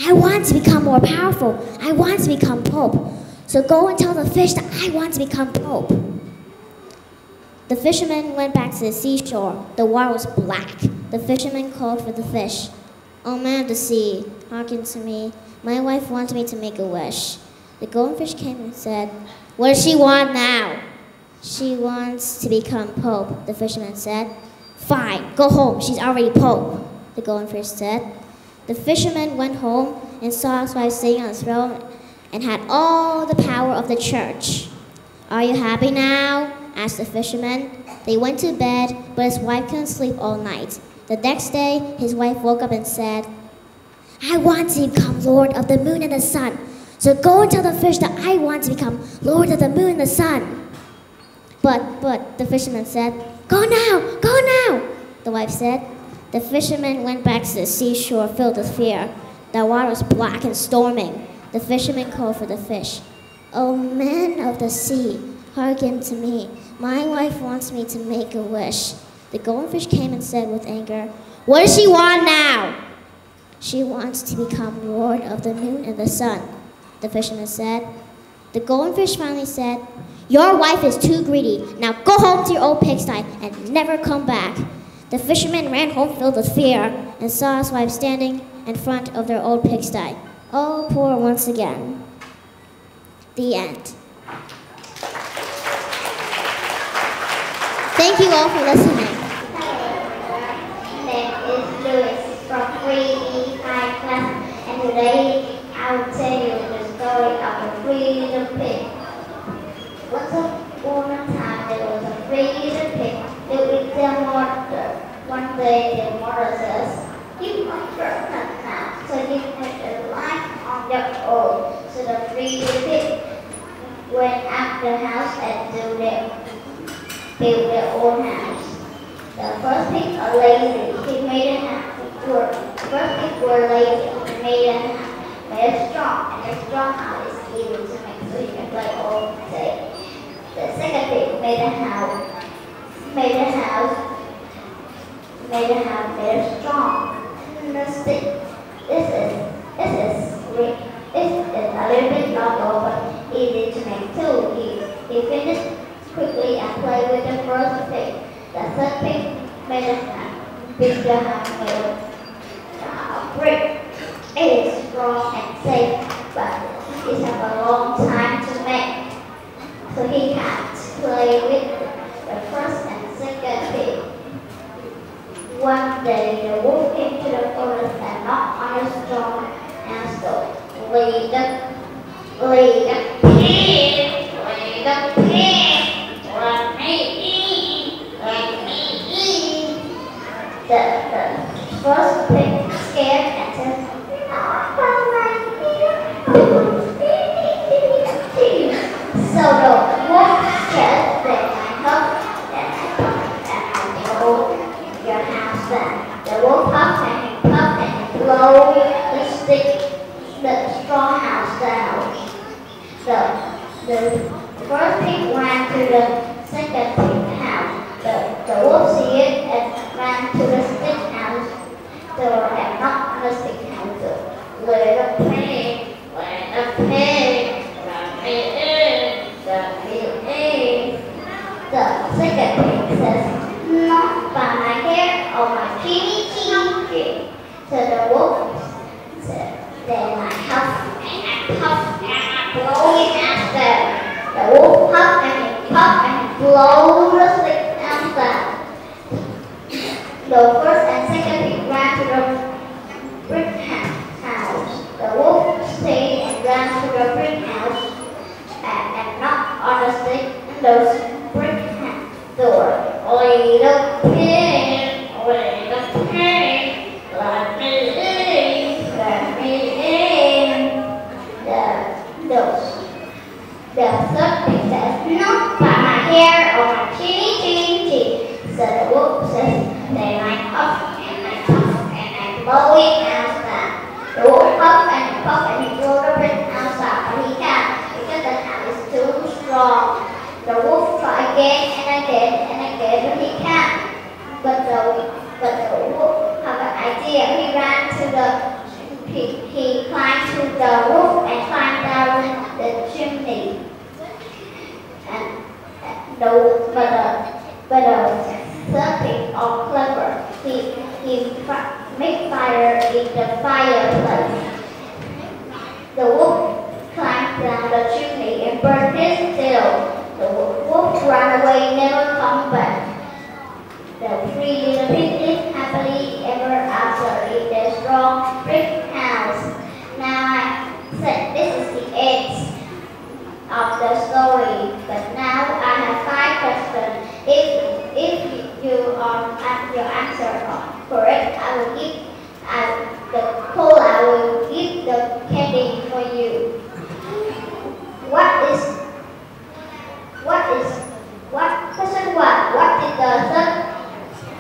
"I want to become more powerful. I want to become pope. So go and tell the fish that I want to become pope." The fisherman went back to the seashore. The water was black. The fisherman called for the fish. "O man of the sea, hearken to me. My wife wants me to make a wish." The golden fish came and said, "What does she want now?" "She wants to become pope," the fisherman said. "Fine, go home, she's already pope," the golden fish said. The fisherman went home and saw his wife sitting on the throne and had all the power of the church. "Are you happy now?" asked the fisherman. They went to bed, but his wife couldn't sleep all night. The next day, his wife woke up and said, "I want to become Lord of the moon and the sun. So go and tell the fish that I want to become Lord of the moon and the sun." But, the fisherman said, "Go now, go now," the wife said. The fisherman went back to the seashore filled with fear. The water was black and storming. The fisherman called for the fish. "O man of the sea, hearken to me. My wife wants me to make a wish." The golden fish came and said with anger, "What does she want now?" "She wants to become Lord of the moon and the sun," the fisherman said. The golden fish finally said, "Your wife is too greedy. Now go home to your old pigsty and never come back." The fisherman ran home filled with fear and saw his wife standing in front of their old pigsty. All poor once again. The end. Thank you all for listening. My name is Louis from 3B High Class, and today I will tell you the story of the three little pigs. Once upon a time, there was a three little pig lived with their mother. One day, their mother says, "You must burn that now, so you can a life on your own." So the three little pigs went out the house and built their own house. The first pig are lazy. He made a house. First pig were lazy. He made a house. Made a strong, and a strong house is easy to make, so you can play all day. The second pig made a house. Made a strong. The stick. This is a little bit longer, but easy to make too. He finished quickly and played with the first pig. The third pig made a bigger house made of brick. It is strong and safe, but it has a long time to make. So he can't play with the first and second pig. One day the wolf came to the forest and knocked on the stone and said, "Lead the pig, let me eat, let me eat." The first pig scared and said, so the wolf said that I hope that I blow your house down. The wolf puffed and blew the straw house down. The first pig ran to the second pig house. The wolf see it and ran to the stick house door and knocked on the stick house door. Little pig, let me in. The second pig says, "Not by my hair or my teeny teeny." So the wolf said, "Then I huff and I puff and I blow it after." The wolf puffed and blow the stick down. The first and second pig ran to the brick house. The wolf stayed and ran to the brick house and knocked on the stick and the brick door. Little pig, let me in, let me in. The third pig says, "Not by my hair or my teeny." So the wolf says, "Then I puff and I blow it outside." The wolf puffed and he blew the brick outside, but he can't because the house is too strong. The wolf tried again and again, but he can't. But the wolf had an idea. He climbed to the roof and climbed down the chimney. But the third pig all clever. He made fire in the fireplace. The wolf climbed down the chimney and burned his tail. The wolf ran away, never come back. The three little pigs lived happily ever after in their strong brick house. Now I said this is the end of the story, but now I have 5 questions. If you your answer correct, I will give the candy for you. Question 1. What did the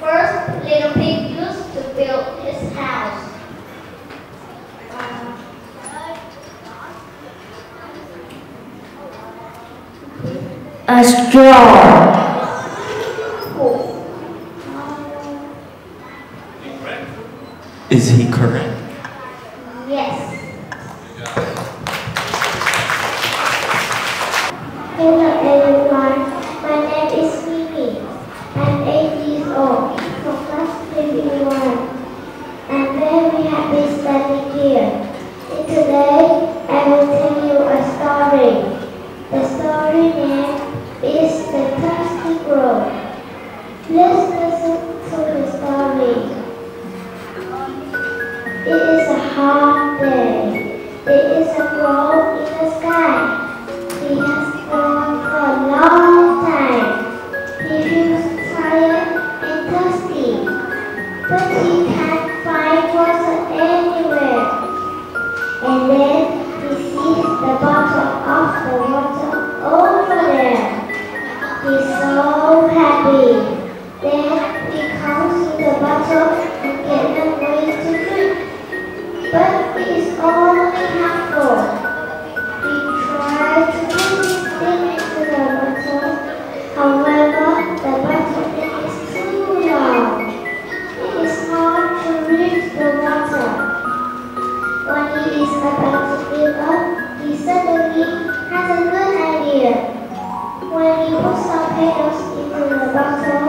first little pig use to build his house? A straw. Is he correct? Yes. Hello everyone, my name is Mimi. I'm 8 years old, from class Bilingual. I'm very happy standing here. And today I will tell you a story. The story name is The Thirsty Crow. Let's listen to the story. It is a hot day. There is a crow in the sky. He has gone for a long time. He feels tired and thirsty, but he can't find water anywhere. And then he sees the bottle of the water over there. He's so happy. Then he comes to the bottle and gets a way to drink. But it is only half full. He tries to put his thing into the bottle. However, the bottle is too long. It is hard to reach the water. When he is about to fill up, he suddenly has a good idea. When he puts some petals into the bottle,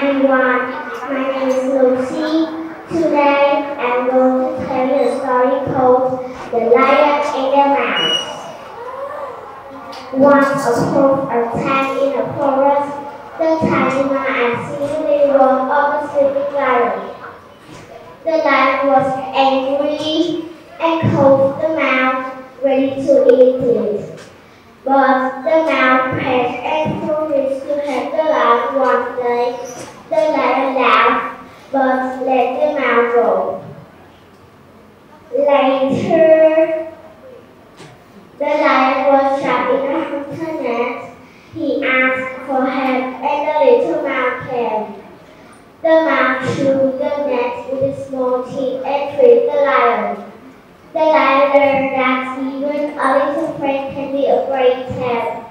everyone. My name is Lucy. Today I'm going to tell you a story called The Lion and the Mouse. Once upon a time in a forest, the tiny man and seemingly one of the sleeping lion. The lion was angry and called the mouse, ready to eat it. But the mouse begged and promised to help the lion one day. The lion laughed, but let the mouse go. Later, the lion was trapped in a hunter net. He asked for help, and the little mouse came. The mouse threw the net with his small teeth and freed the lion. The lion learned that even a little friend can be a great help.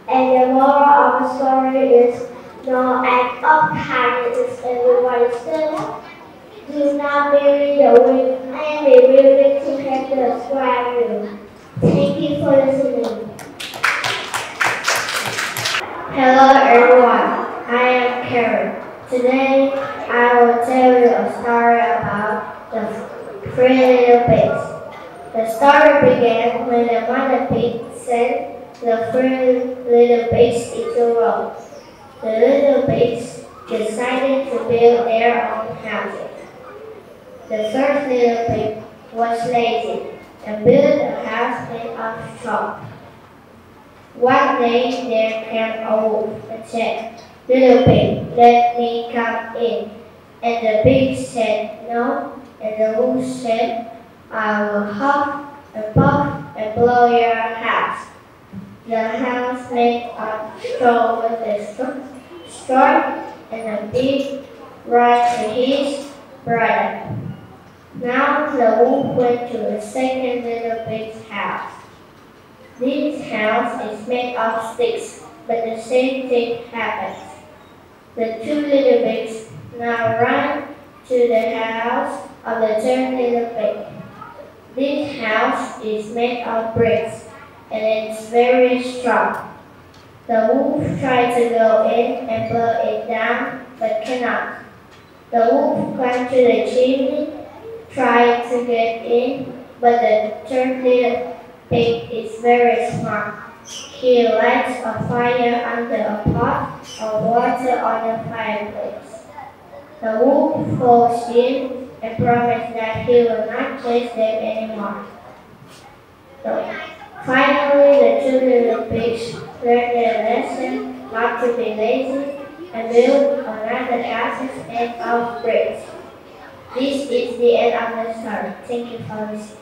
And the moral of the story is no act of kindness is everyone's done. Do not bury the wind and be willing to help the squirrel. Thank you for listening. Hello everyone, I am Karen. Today I will tell you a story about the 3 little pigs. The story began when the mother pig sent the 3 little pigs into a row. The little pigs decided to build their own houses. The first little pig was lazy and built a house made of straw. One day there came a wolf and said, "Little pig, let me come in." And the pig said no, and the wolf said, "I will huff and puff and blow your house." The house made of straw with a straw and a pig ran to his brother. Now the wolf went to the second little pig's house. This house is made of sticks, but the same thing happens. The 2 little pigs now run to the house of the 3rd little pig. This house is made of bricks, and it's very strong. The wolf tried to go in and blow it down, but cannot. The wolf climbed to the chimney, tried to get in, but the 3rd little pig is very smart. He lights a fire under a pot of water on the fireplace. The wolf falls in and promises that he will not chase them anymore. So, finally, the 2 little pigs learned their lesson not to be lazy and build another house made of bricks. This is the end of the story. Thank you for listening.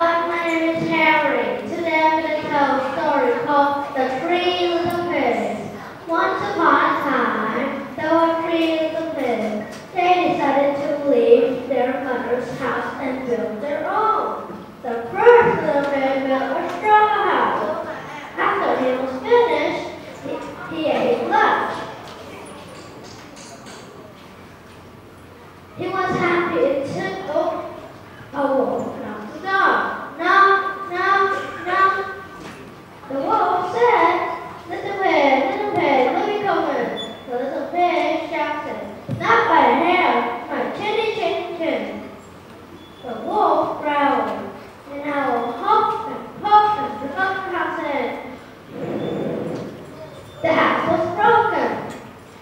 My name is Harry. Today I'm going to tell a story called The 3 Little Pigs. Once upon a time, there were 3 little pigs. They decided to leave their mother's house and build their own. The first little pig built a straw house. After he was finished, he ate lunch. He was happy until a wolf knocked the door. Knock, knock, knock. The wolf said, little pig, let me come in." The little pig shouted, "Not by the hair, my chinny chin chin." The wolf growled, "And I will huff and puff and pluck the house in." The house was broken.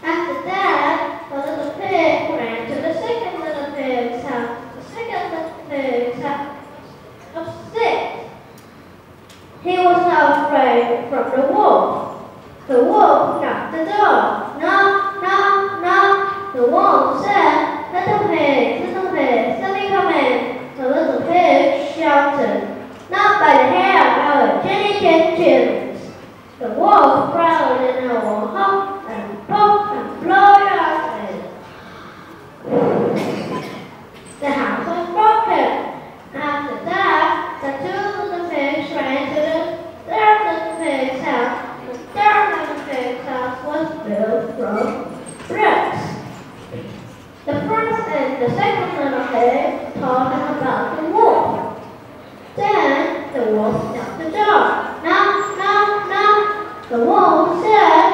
After that, the little pig ran to the second little pig's house. The second little pig's house was sick. He was not afraid from the wolf. The wolf knocked the door. Knock, knock, knock. The wolf said, little pig, let me come in." The little pig shouted, "Not by the hair, our chinny chin chins." The wolf growled, "And I will huff and puff and blow your house in." The house was broken. After that, the 2 little pigs ran to the 3rd little pig's house. The 3rd little pig's house was built from bricks. The first and the second little pig told him about the wolf. Then the wolf knocked the door. Knock, knock, knock. The wolf said,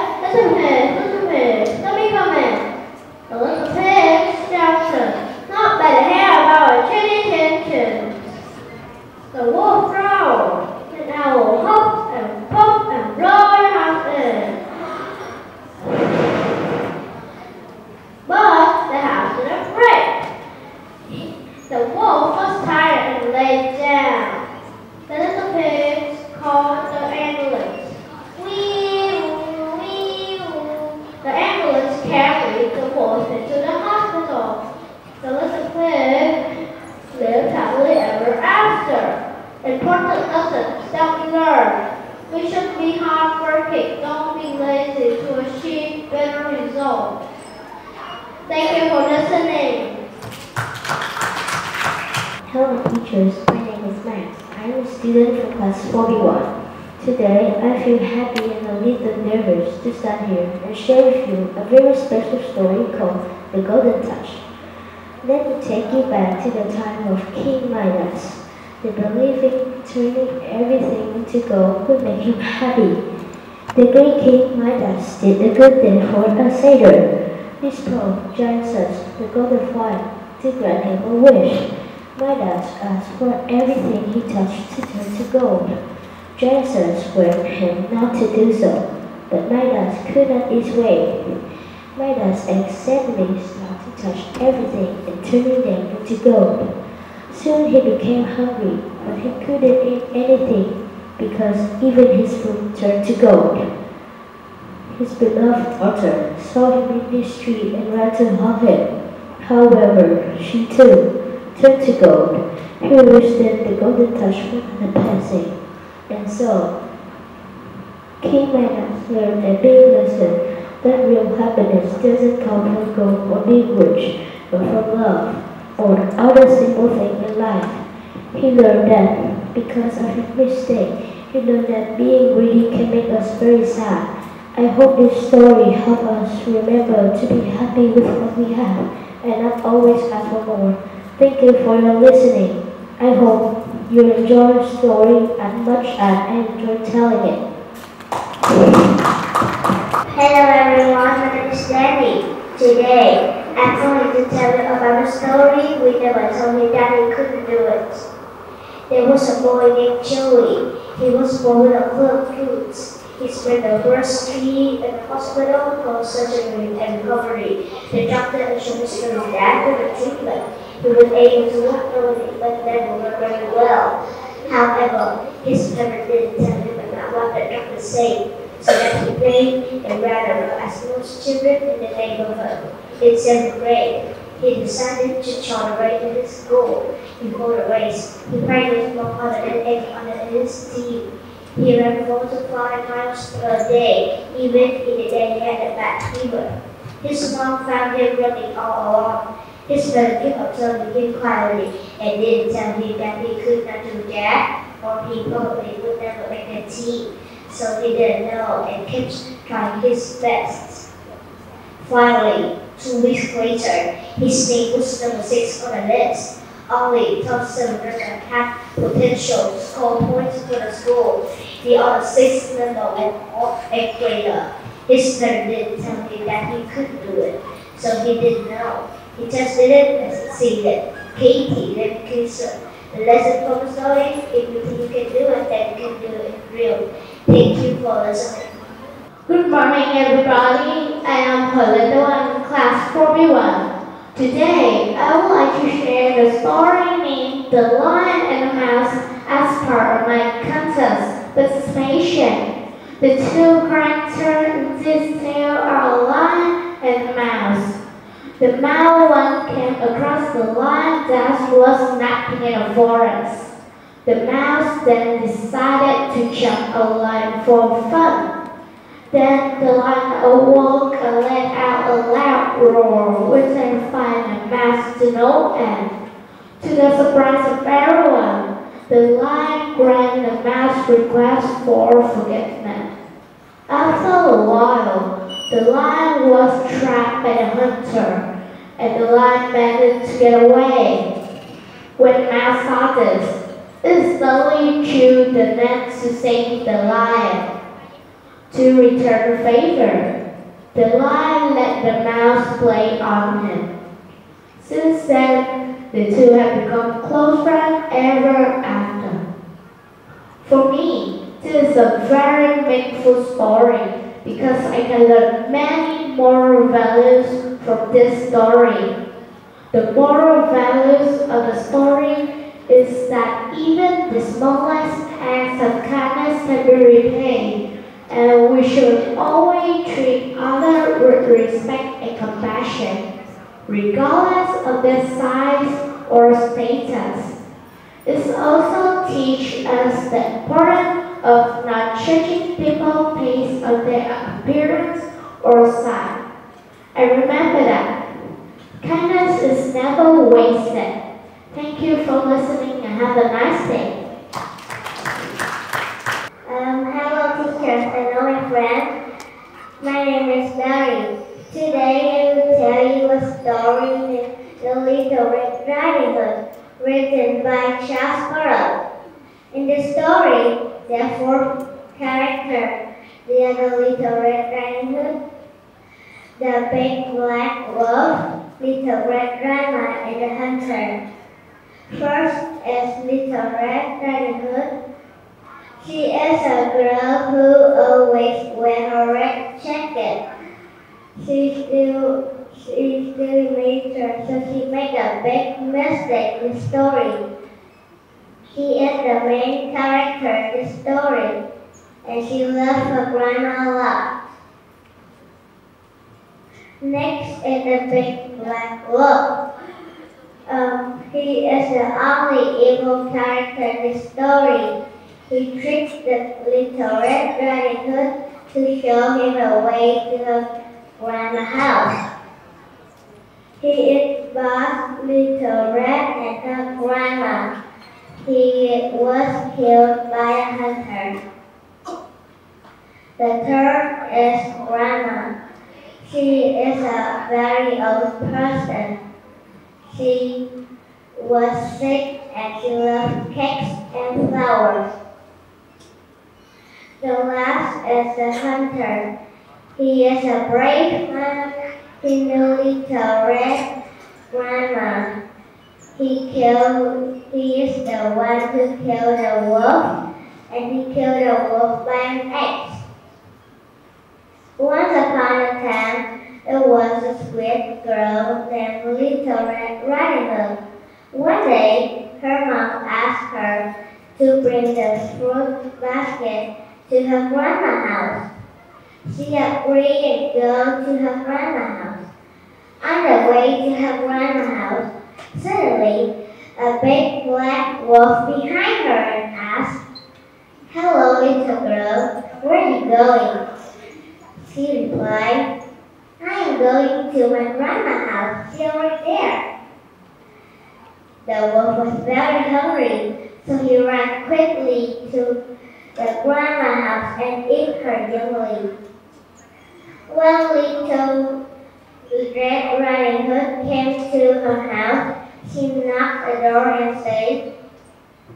We should be hardworking, don't be lazy to achieve better results. Thank you for listening. Hello teachers, my name is Max. I am a student from class 41. Today, I feel happy and a little nervous to stand here and share with you a very special story called The Golden Touch. Let me take you back to the time of King Midas. The belief in turning everything into gold would make him happy. The great King Midas did a good thing for a satyr. He spoke Genesis, the golden fire, to grant him a wish. Midas asked for everything he touched to turn to gold. Genesis warned him not to do so, but Midas could not his way. Midas accidentally started to touch everything and turning them into gold. Soon he became hungry, but he couldn't eat anything because even his food turned to gold. His beloved daughter saw him in the street and ran to hug him. However, she too turned to gold. He wished that the golden touch was not passing. And so, King Midas learned a big lesson that real happiness doesn't come from gold or being rich, but from love or other simple things in life. He learned that because of his mistake, he learned that being greedy can make us very sad. I hope this story helps us remember to be happy with what we have and not always ask for more. Thank you for your listening. I hope you enjoy the story as much as I enjoy telling it. Hello everyone, my name is Danny. Today, I'm going to tell you about a story we never told you that he couldn't do it. There was a boy named Joey. He was born with a club foot. He spent the first 3 in the hospital for surgery and recovery. The doctor assured his dad with the treatment. He was able to walk normally, but never worked very well. However, his parents didn't tell him about what the doctor said, so that he played and ran around as most children in the neighborhood. In 7th grade, he decided to join a race in his school. Before the race, he practiced more harder than anyone in his team. He ran 4 to 5 miles per day, even in the day he had a bad fever. His mom found him running all along. His mother kept observing him quietly and didn't tell him that he could not do that, or he probably would never make a team. So he didn't know and kept trying his best. Finally, 2 weeks later, his name was number 6 on the list. Only top 7 that had potential to score points for the school. The other 6 number went off 8th grader. His mother didn't tell him that he couldn't do it, so he didn't know. He just did it and succeeded. Katie, let me kiss her. The lesson from the story, if you think you can do it, then you can do it real. Thank you for listening. Good morning, everybody. I am Bilingual in class 41. Today, I would like to share the story named The Lion and the Mouse as part of my contest participation. The 2 characters in this tale are a lion and a mouse. The mouse one came across the lion that was napping in a forest. The mouse then decided to jump a lion for fun. Then the lion awoke and let out a loud roar, which terrified the mouse to no end. To the surprise of everyone, the lion granted the mouse's request for forgiveness. After a while, the lion was trapped by the hunter, and the lion managed to get away. When the mouse saw this, it slowly chewed the net to save the lion. To return the favor, the lion let the mouse play on him. Since then, the 2 have become close friends ever after. For me, this is a very meaningful story because I can learn many moral values from this story. The moral values of the story is that even the smallest acts of kindness can be repaid, and we should always treat others with respect and compassion, regardless of their size or status. It also teaches us the importance of not judging people based on their appearance or size. I remember that kindness is never wasted. Thank you for listening and have a nice day. Hello teachers and all my friends. My name is Barry. Today I will tell you a story, The Little Red Riding Hood, written by Charles Perrault. In the story, there are 4 characters. They are the Little Red Riding Hood, the Big Black Wolf, Little Red Grandma, and the Hunter. First is Little Red Riding Hood. She is a girl who always wears her red jacket. She's still immature, so she made a big mistake in the story. She is the main character in the story, and she loves her grandma a lot. Next is the Big Black Wolf. He is the only evil character in the story. He tricks the Little Red Riding Hood to show him a way to her grandma's house. He is both Little Red and her grandma. He was killed by a hunter. The third is Grandma. She is a very old person. She was sick and she loved cakes and flowers. The last is the hunter. He is a brave man. He knew Little Red Grandma. He is the one who killed the wolf, and he killed the wolf by an axe. Once upon a time, there was a sweet girl named Little Red Riding Hood. One day, her mom asked her to bring the fruit basket to her grandma's house. She agreed and go to her grandma's house. On the way to her grandma's house, suddenly a big black wolf behind her and asked, "Hello, little girl, where are you going?" She replied, "I am going to my grandma's house. She's right there." The wolf was very hungry, so he ran quickly to the grandma's house and ate her youngly. When Little Red Riding Hood came to her house, she knocked at the door and said,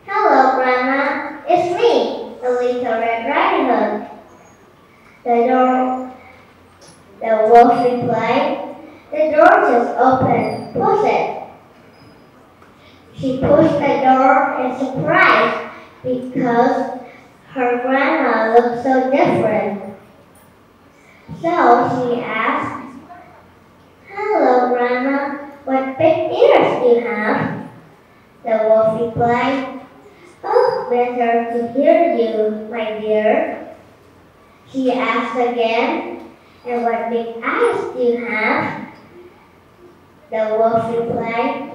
"Hello, Grandma, it's me, the Little Red Riding Hood." The wolf replied, "The door just opened, push it." She pushed the door and surprised because her grandma looked so different. So she asked, "Hello, Grandma, what big ears do you have?" The wolf replied, "Oh, better to hear you, my dear." She asked again, "And what big eyes do you have?" The wolf replied,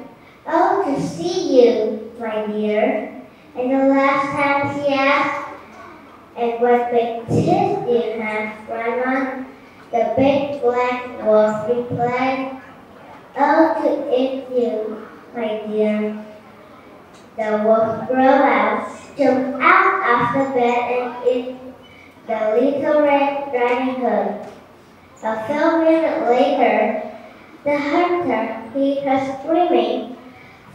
"Oh, to see you, my dear." And the last time she asked, "And what big teeth do you have, Grandma?" The big black wolf replied, "Oh, to eat you, my dear." The wolf grew out, jumped out of the bed and ate the Little Red Riding Hood. A few minutes later, the hunter heard her screaming,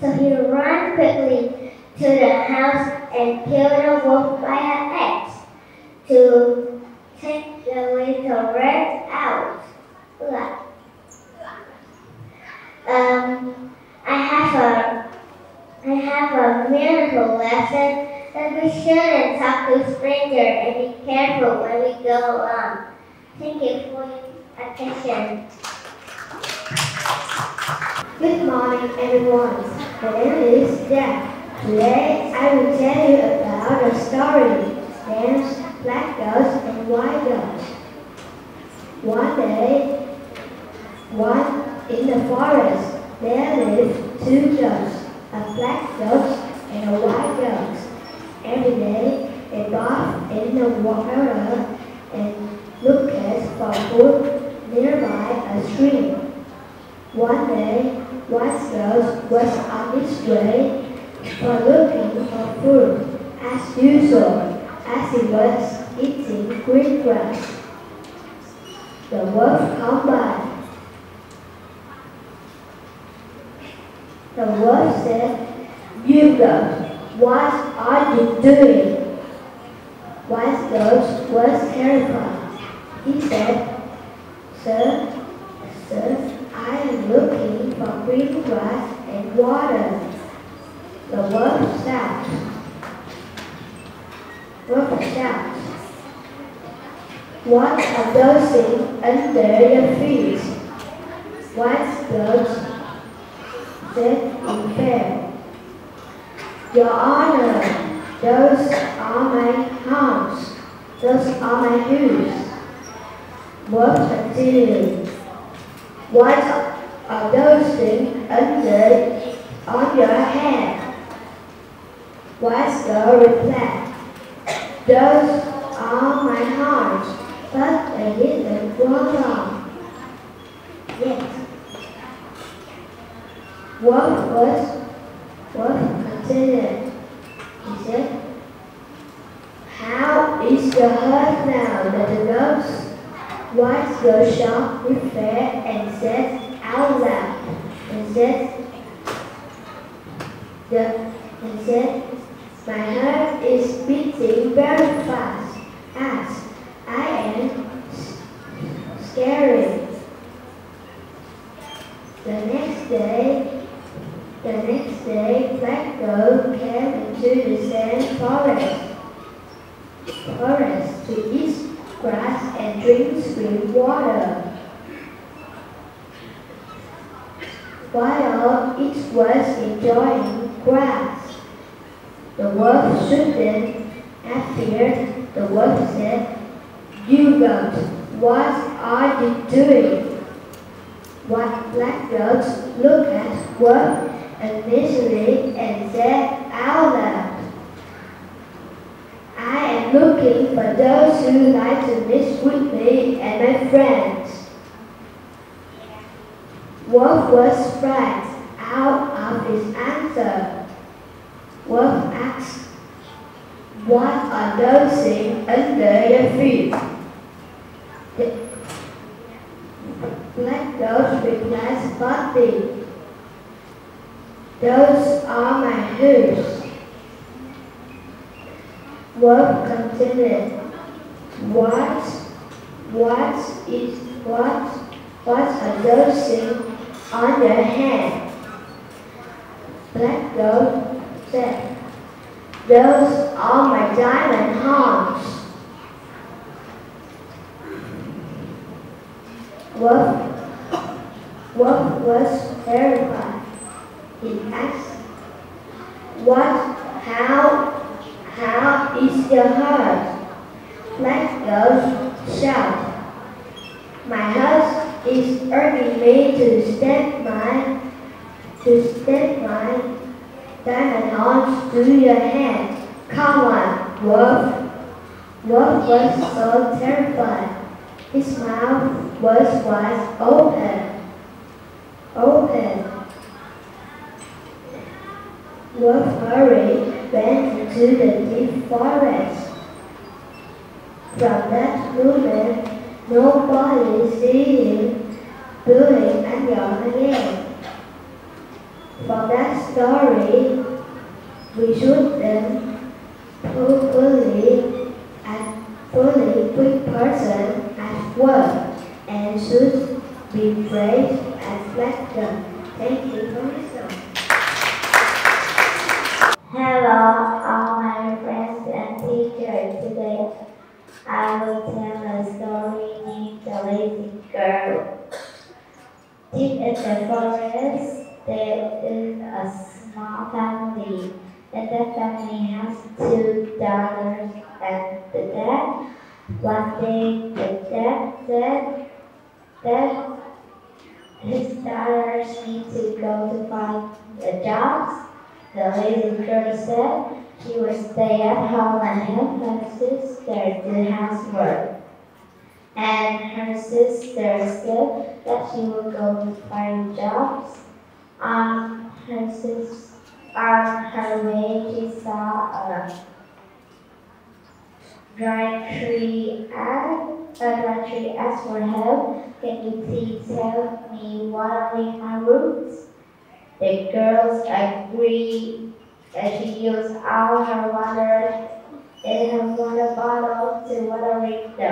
so he ran quickly to the house and killed the wolf by an axe to take the Little Red out. I have a miracle lesson that we shouldn't talk to strangers and be careful when we go along. Thank you for your attention. Good morning, everyone. My name is Jack. Today, I will tell you about a story, Dance, Black Goats and White Goats. One day, in the forest, there lived 2 goats, a black goat and a white goat. Every day, a bath in the water and looked for food nearby a stream. One day, White Girl was on his way for looking for food, as usual, as he was eating green grass. The wolf came by. The wolf said, "You goat, what are you doing?" White Goat was terrified. He said, Sir, I am looking for green grass and water." The wolf shouted, "What are those things under your feet?" White Goat said in fear, "Your Honor, those are my horns, those are my hooves." Wolf continued, "What are those things on your head?" White Girl replied, "Those are my horns, but they didn't grow long yet." Wolf continued. He said, "How is your heart now, little goats?" White Girl shocked with fear and said out loud, "My heart is beating very fast, as I am scared." The next day, Black Goat came into the same forest to eat grass and drink spring water. While it was enjoying grass, the wolf shouldn't appear. The wolf said, "You goat, what are you doing?" What Black Goat looked at Wolf initially and said out loud, "I am looking for those who like to mix with me and my friends." Wolf was frightened out of his answer. Wolf asked, "What are those things under your feet?" Black Goat replied softly, "Those are my hooves." Wolf continued, What are those things on your hand?" Black Goat said, "Those are my diamond horns." Wolf was terrified. He asked, How is your heart?" Black Goat shouted, "My heart is urging me to step my diamond horns through your hand. Come on, Wolf." Wolf was so terrified. His mouth was wide open. Wolf hurried went into the deep forest. From that moment, nobody see him doing and young again. For that story, we should then fully quick person at work and should be brave and flexible. Thank you for listening. Hello, all my friends and teachers. Today I will tell a story named The Lazy Girl. Deep in the forest, there is a small family, and that family has 2 daughters and the dad. One day, the dad said that his daughters need to go to find the jobs. The lazy girl said She would stay at home and help her sister do housework. And her sister said that she would go to find jobs. On her way, she saw a dry tree asked for help. Can you please help me watering my roots? The girls agreed, and she used all her water in her water bottle to watering the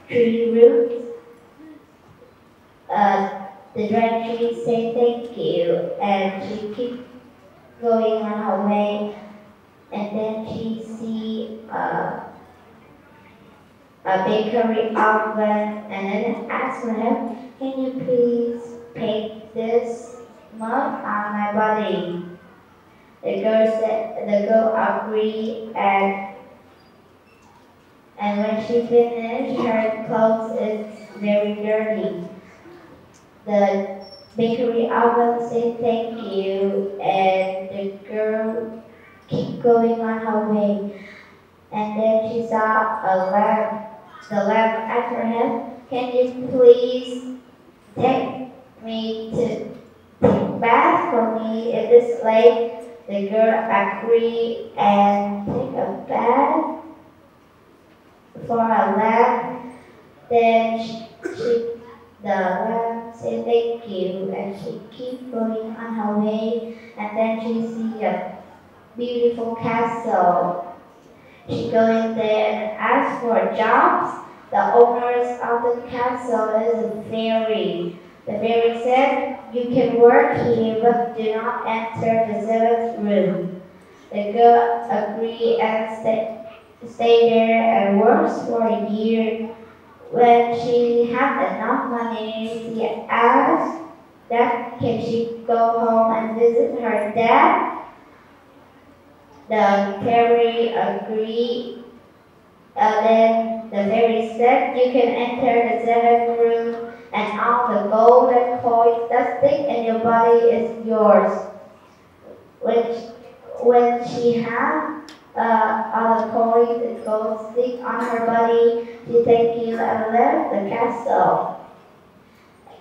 tree roots. The dry tree said thank you, and she kept going on her way. And then she see a bakery oven, and then asked for help. Can you please paint this mud on my body? The girl agreed, and when she finished, her clothes is very dirty. The bakery oven said thank you, and the girl kept going on her way. And then she saw a lamp. The lamp asked her help. Can you please take me to take bath for me in this lake? The girl agreed and took a bath for a lamp. Then the lamp said thank you, and she kept going on her way. And then she see a beautiful castle. She goes in there and asks for jobs. The owners of the castle is a fairy. The fairy said, you can work here, but do not enter the 7th room. The girl agreed and stayed there and works for a year. When she had enough money, she asked that can she go home and visit her dad. The fairy agreed. Then the fairy said, you can enter the 7th room, and all the gold and coins that stick in your body is yours. When she had all the coins and gold stick on her body, she thanked you and left the castle.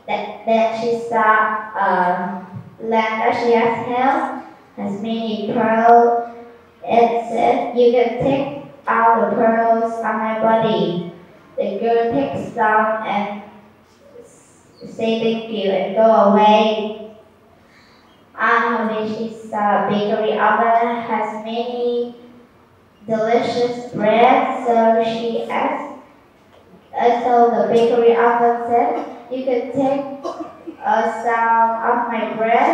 Then she saw a lamp that she has held, has many pearls. It said, you can take all the pearls on my body. The girl takes some and say thank you and go away. On her way, she saw a bakery oven has many delicious bread. So she asked. So the bakery oven said, you can take some of my bread.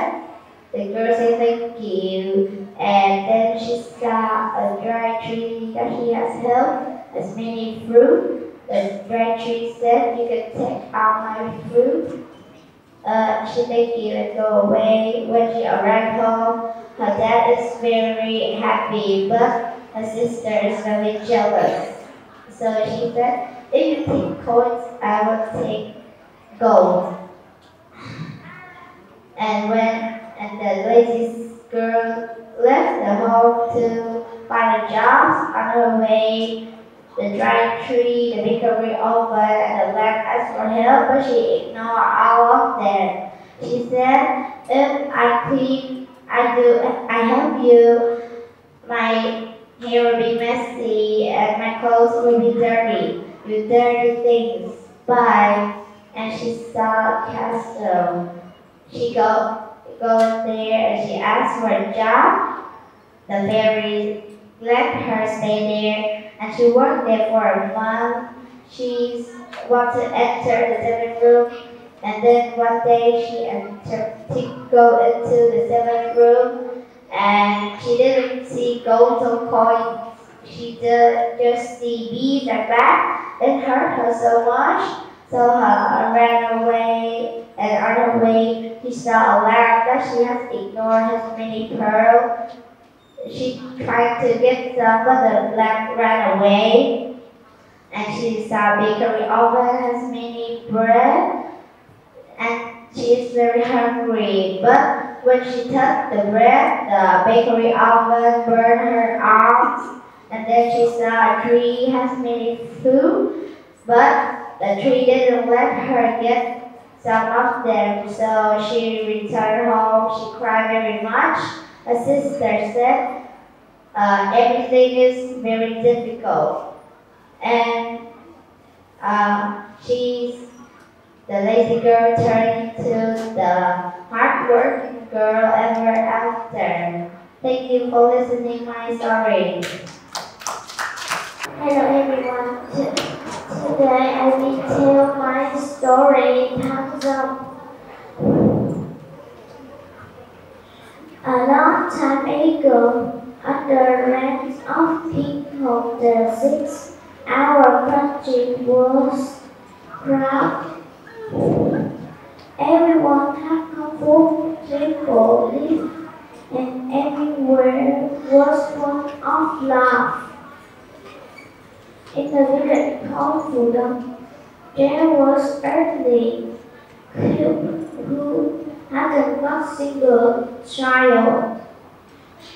The girl said thank you, and then she saw a dry tree that she has held, has many fruit. The dry tree said, you can take all my fruit. She thanked you and go away. When she arrived home, her dad is very happy, but her sister is very jealous. So she said, if you take coins, I will take gold. And the lazy girl left the home to find a job. On her way, the dry tree, the bakery oven, and the lamp asked for help, but she ignored all of them. She said, if I help you, my hair will be messy and my clothes will be dirty. You dirty things. Bye. And she saw a castle. She goes there and she asks for a job. The fairy let her stay there, and she worked there for a month. She wanted to enter the 7th room, and then one day she go into the 7th room, and she didn't see gold or coins. She just see bees and bats. It hurt her so much, so her ran away. And on her way, she saw a lamp that she has ignored has many pearls. She tried to get some, but the lamp ran away. And she saw a bakery oven has many bread, and she is very hungry. But when she touched the bread, the bakery oven burned her arms, and then she saw a tree has many fruit, but the tree didn't let her get some of them, so she returned home. She cried very much. Her sister said, everything is very difficult, and the lazy girl turned into the hardworking girl ever after. Thank you for listening my story. Hello everyone. Today I will tell my story Time's Up. A long time ago, on the land of people, the 6-hour country was crowded. Everyone had comfortable lived, and everywhere was full of love. In the village called Phú there was earthly who hadn't got a single child.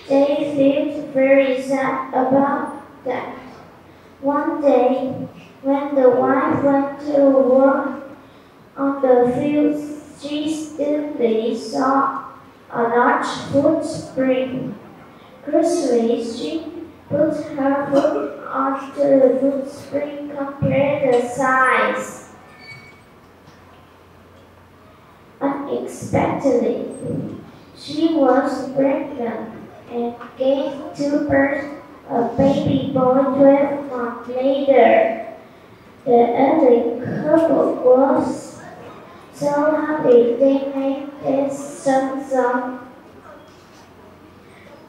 They felt very sad about that. One day, when the wife went to work on the field, she suddenly saw a large foot spring. Crucially, she put her foot onto the foot spring, compared the size. Unexpectedly, she was pregnant and gave to birth a baby boy 12 months later. The elderly couple was so happy they named their son Zong.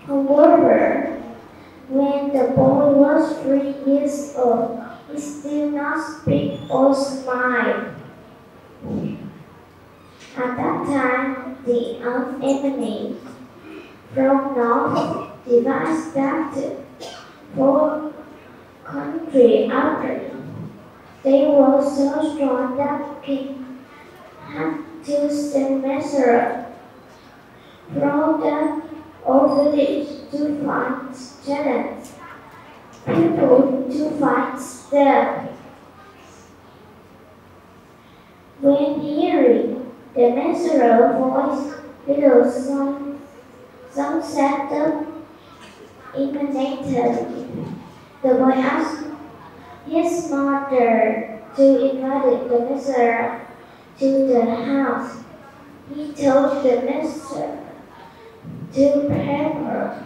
However, when the boy was 3 years old, he still not speak or smile. At that time, the enemy from north devastated 4 countries after. They were so strong that king had to send messengers from the old village to find challenge people to fight them. When hearing the messenger voice, little son sat up immediately. The boy asked his mother to invite the messenger to the house. He told the messenger to prepare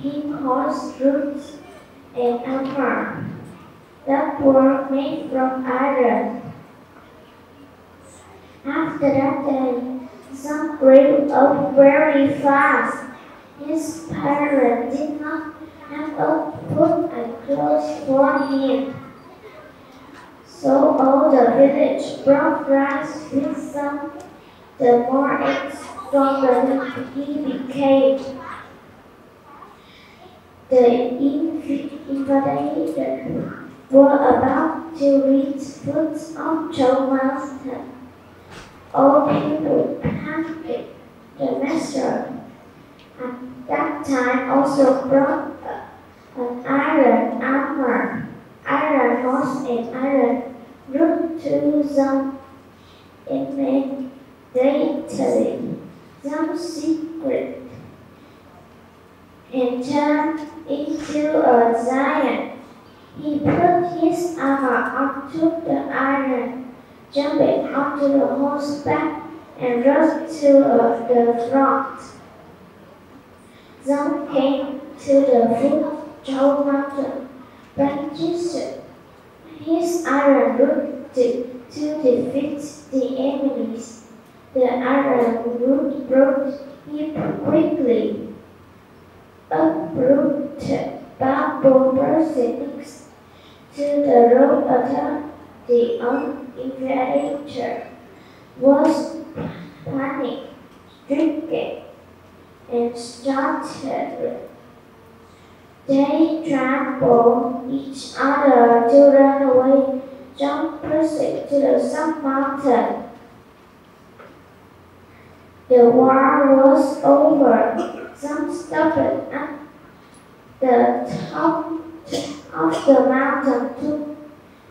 him horse roots and armor that were made from iron. After that day, Son grew up very fast. His parents did not have a food and clothes for him. So all the village brought rice with some. The more stronger he became. The invaders were about to reach foot of Chung Mountain. All people packed the messenger. At that time also brought an iron armor, iron horse, and iron root to them. Immediately, some secret and turned into a giant. He put his armor onto the iron, jumping onto the horseback, and rushed to the front. Zong came to the foot of Chung Mountain, brandished his iron root to defeat the enemies. The iron root brought him quickly. Uprooted bamboo next to the road attack. The invader was panic-stricken and started. They trampled each other to run away, jump proceed to the sub mountain. The war was over. Some stopped at the top of the mountain, took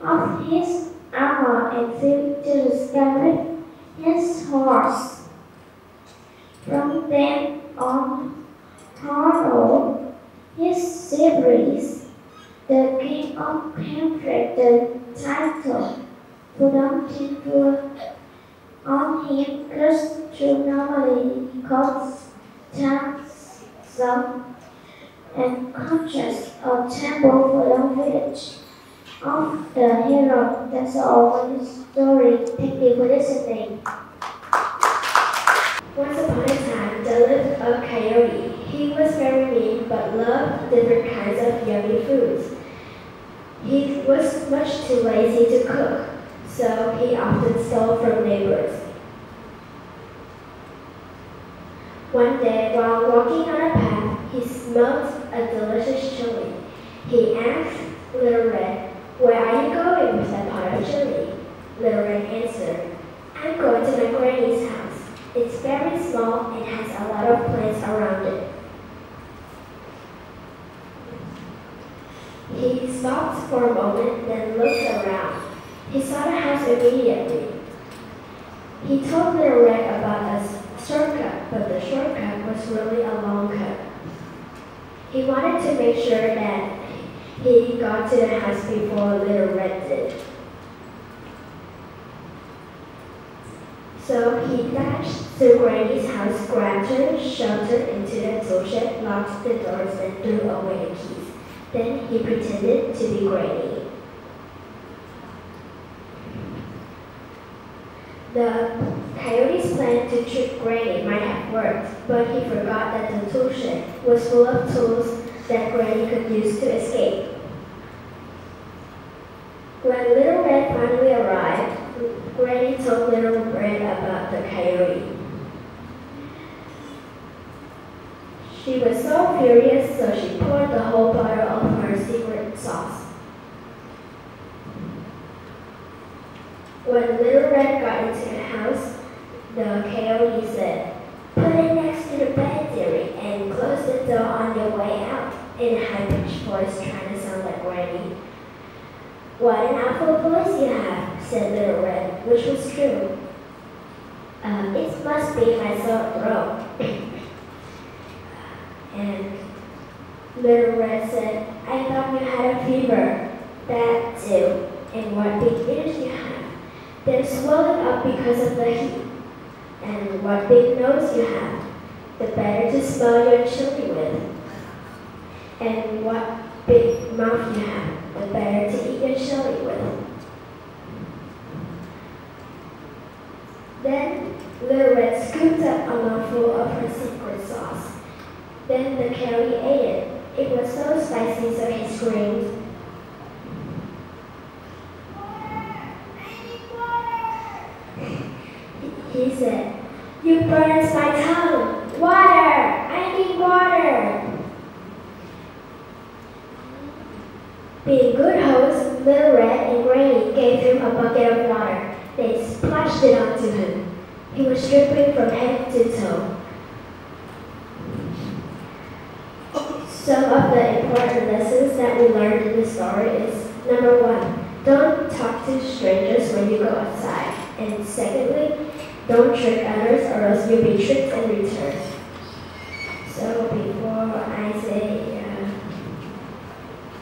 off his armor and flew to the sky with his horse. From then on, Harold, his siblings, the king of Pamphlet, the title Phulam on him customary calls towns, some and contrast or temple Phulam village of the hero. That's all in the story. Thank you for listening. Once upon a time, there lived a coyote. He was very mean, but loved different kinds of yummy foods. He was much too lazy to cook, so he often stole from neighbors. One day, while walking on a path, he smelled a delicious chili. He asked Little Red, "Where are you going with that pot of chili?" Little Red answered, "I'm going to my granny's house. It's very small and has a lot of plants around it." He stopped for a moment, then looked around. He saw the house immediately. He told Little Red about a shortcut, but the shortcut was really a long cut. He wanted to make sure that he got to the house before Little Red did. So he dashed to Granny's house, grabbed her, shoved her into the tool shed, locked the doors, and threw away the keys. Then he pretended to be Granny. The coyote's plan to trick Granny might have worked, but he forgot that the tool shed was full of tools that Granny could use to escape. When Little Red finally arrived, Granny told Little Red about the coyote. She was so furious, so she poured the whole bottle of her secret sauce. When Little Red got into the house, the coyote said, "Put it next to the bed, dearie, and close the door on your way out," in a high-pitched voice trying to sound like Granny. "What an awful voice you have," said Little Red, which was true. "It must be my sore throat." And Little Red said, "I thought you had a fever." "That too. And what big ears you have. They're swelling up because of the heat. And what big nose you have. The better to smell your chili with. And what big mouth you have. The better to eat your chili with." Then Little Red scooped up a mouthful of her secret sauce. Then the coyote ate it. It was so spicy, so he screamed. He said, "You burned my tongue! Water! I need water!" Being good hosts, Little Red and Granny gave him a bucket of water. They splashed it onto him. He was dripping from head to toe. Some of the important lessons that we learned in this story is, number one, don't talk to strangers when you go outside. And secondly, don't trick others or else you'll be tricked in return. So before I say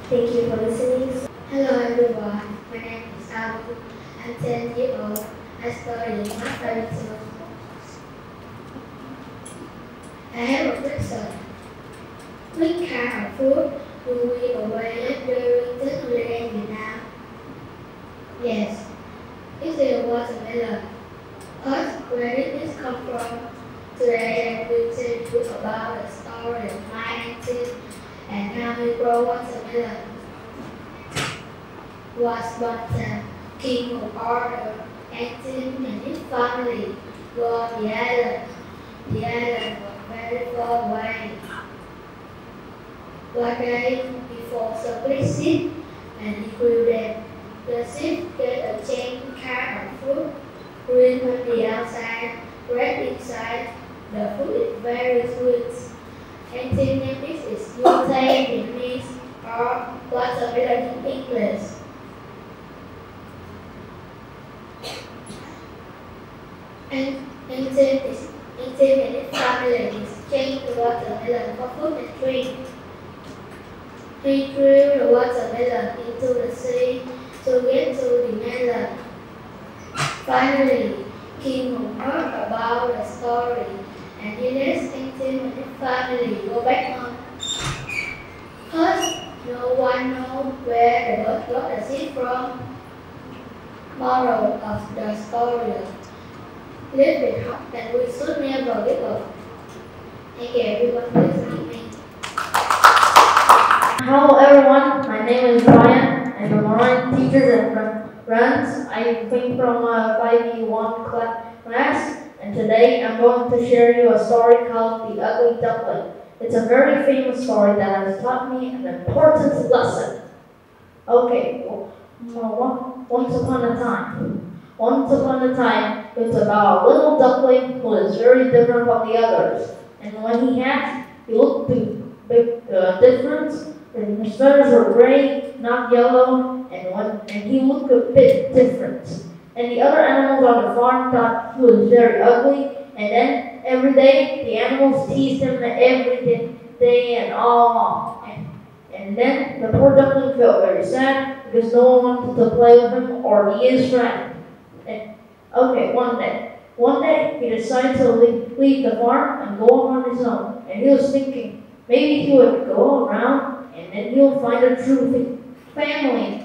thank you for listening. Hello everyone, my name is Abu. I'm 10 years old. I study Master 2. I have a question. Which kind of food do we always during this holiday in Vietnam? Yes, it is watermelon. Where did this come from? Today I will tell you about the story of my auntie and how we grow watermelon. Was one time king of Arthur, Anton and his family were on the island. The island was very far away. One day before somebody sick and he grew them, the sick get a chain kind of fruit, green on the outside, red inside, The food is very sweet. Anything name is gluten, Vietnamese, or watermelon in English. And anything in its family is change the watermelon for food and drink. He threw the watermelon into the sea to get to the melon. Finally, King heard about the story, and he let Tintin and his family go back home. First, no one knows where the bird got the seed from. Moral of the story: live with heart, and we should never give up. Thank you, everyone, for listening to me. Hello, everyone. My name is Ryan, and good morning, teachers and friends. I came from 5E1 class, and today I'm going to share you a story called The Ugly Duckling. It's a very famous story that has taught me an important lesson. Okay, once upon a time, it was about a little duckling who was very different from the others. And when he hatched, he looked different. And his feathers were gray, not yellow, and he looked a bit different. And the other animals on the farm thought he was very ugly, and then every day the animals teased him every day and all along. And then the poor duckling felt very sad because no one wanted to play with him or be his friend. And one day he decided to leave the farm and go on his own. And he was thinking maybe he would go around and then he'll find a true family.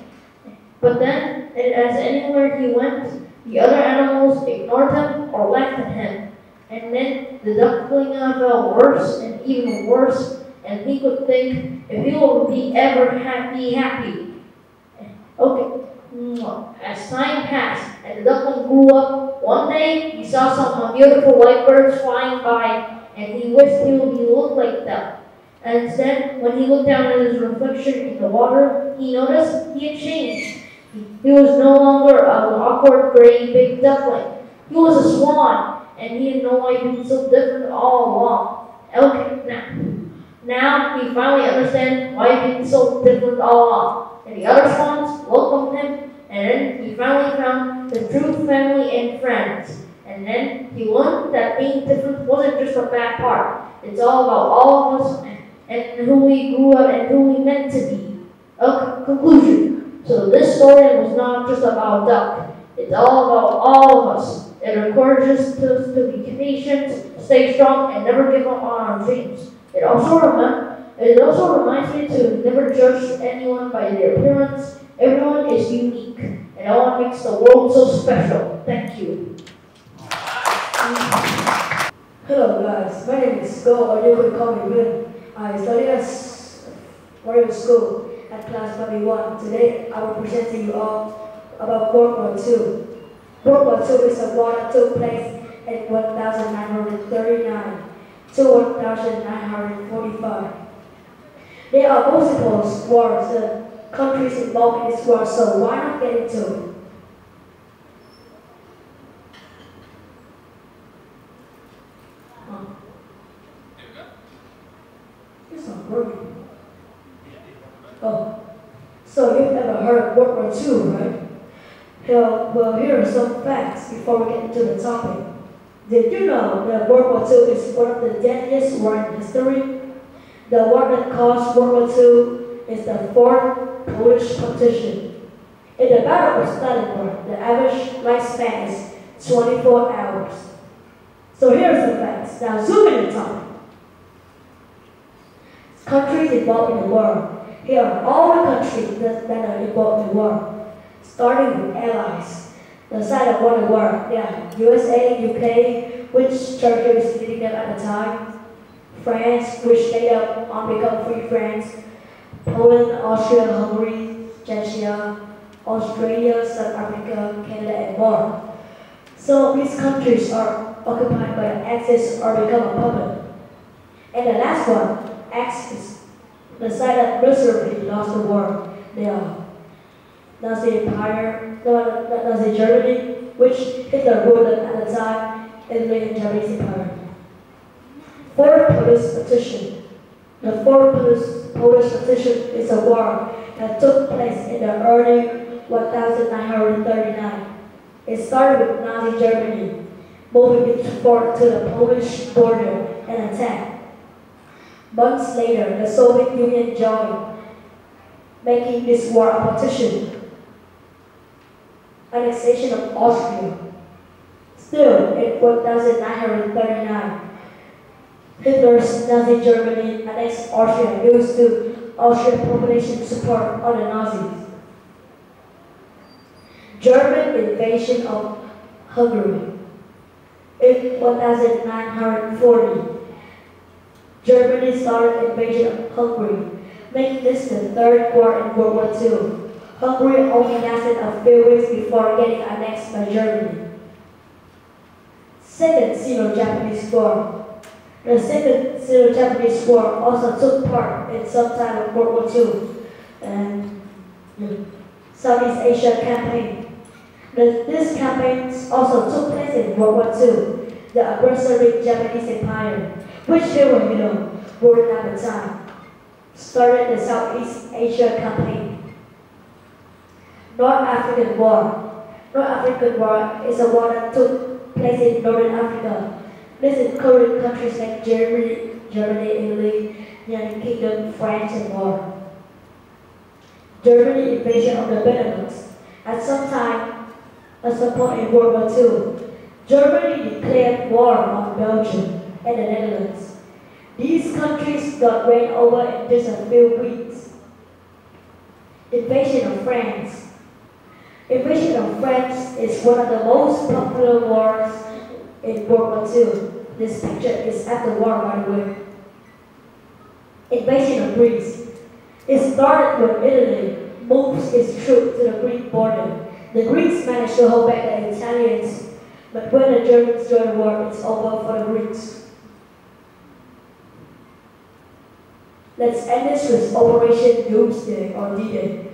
But then, as anywhere he went, the other animals ignored him or laughed at him. And then the duckling felt worse and even worse, and he could think if he will be ever happy. Okay, as time passed and the duckling grew up, one day he saw some beautiful white birds flying by, and he wished he looked like them. And instead, when he looked down at his reflection in the water, he noticed he had changed. He was no longer an awkward, gray, big duckling. He was a swan, and he had no why he was so different all along. Okay, now he finally understands why he was so different all along. And the other swans welcomed him, and then he finally found the true family and friends. And then he learned that being different wasn't just a bad part. It's all about all of us and who we grew up and who we meant to be. Okay, conclusion. So this story was not just about Duck. It's all about all of us. It encourages us to be patient, stay strong, and never give up on our dreams. It also reminds me to never judge anyone by their appearance. Everyone is unique, and no one makes the world so special. Thank you. Hello guys, my name is Go, or you could call me Bin. I study at Royal School at class 1B1. Today I will present to you all about World War II. World War II is a war that took place in 1939 to 1945. There are multiple wars and countries involved in this war, so why not get into it? It's not working. Oh, so you've never heard of World War II, right? Well, here are some facts before we get into the topic. Did you know that World War II is one of the deadliest wars in history? The war that caused World War II is the Fourth Polish Partition. In the Battle of Stalingrad, the average lifespan is 24 hours. So here's the facts. Now zoom in the topic. Countries involved in the war. Here are all the countries that are involved in the war, starting with allies. The side that won the war, USA, UK, which Churchill was leading them at the time. France, which made up on become Free France. Poland, Austria, Hungary, Czechia, Australia, South Africa, Canada, and more. Some of these countries are occupied by the Axis or become a puppet. And the last one, Axis, the side that miserably lost the war. They are Nazi Germany, which Hitler ruled at the time, Italy and Japanese Empire. Fourth Polish Petition. The Fourth Polish Petition is a war that took place in the early 1939. It started with Nazi Germany, moving its fort to the Polish border and attacked. Months later, the Soviet Union joined, making this war a partition. Annexation of Austria. Still, in 1939, Hitler's Nazi Germany annexed Austria due to Austrian population support of the Nazis. German invasion of Hungary. In 1940, Germany started invasion of Hungary, making this the third war in World War II. Hungary only lasted a few weeks before getting annexed by Germany. Second Sino-Japanese War. The Second Sino-Japanese War also took part in some time of World War II and the Southeast Asia Campaign. These campaigns also took place in World War II, the aggressive Japanese Empire, which Hirohito ruled at the time, started the Southeast Asia Campaign. North African War. North African War is a war that took place in Northern Africa. This included countries like Germany, Italy, United Kingdom, France, and more. Germany invasion of the Benelux. At some point in World War II, Germany declared war on Belgium and the Netherlands. These countries got reigned over in just a few weeks. Invasion of France. Invasion of France is one of the most popular wars in World War II. This picture is after war, by the way. Invasion of Greece. It started when Italy moved its troops to the Greek border. The Greeks managed to hold back the Italians, but when the Germans joined the war, it's over for the Greeks. Let's end this with Operation Doomsday or D-Day.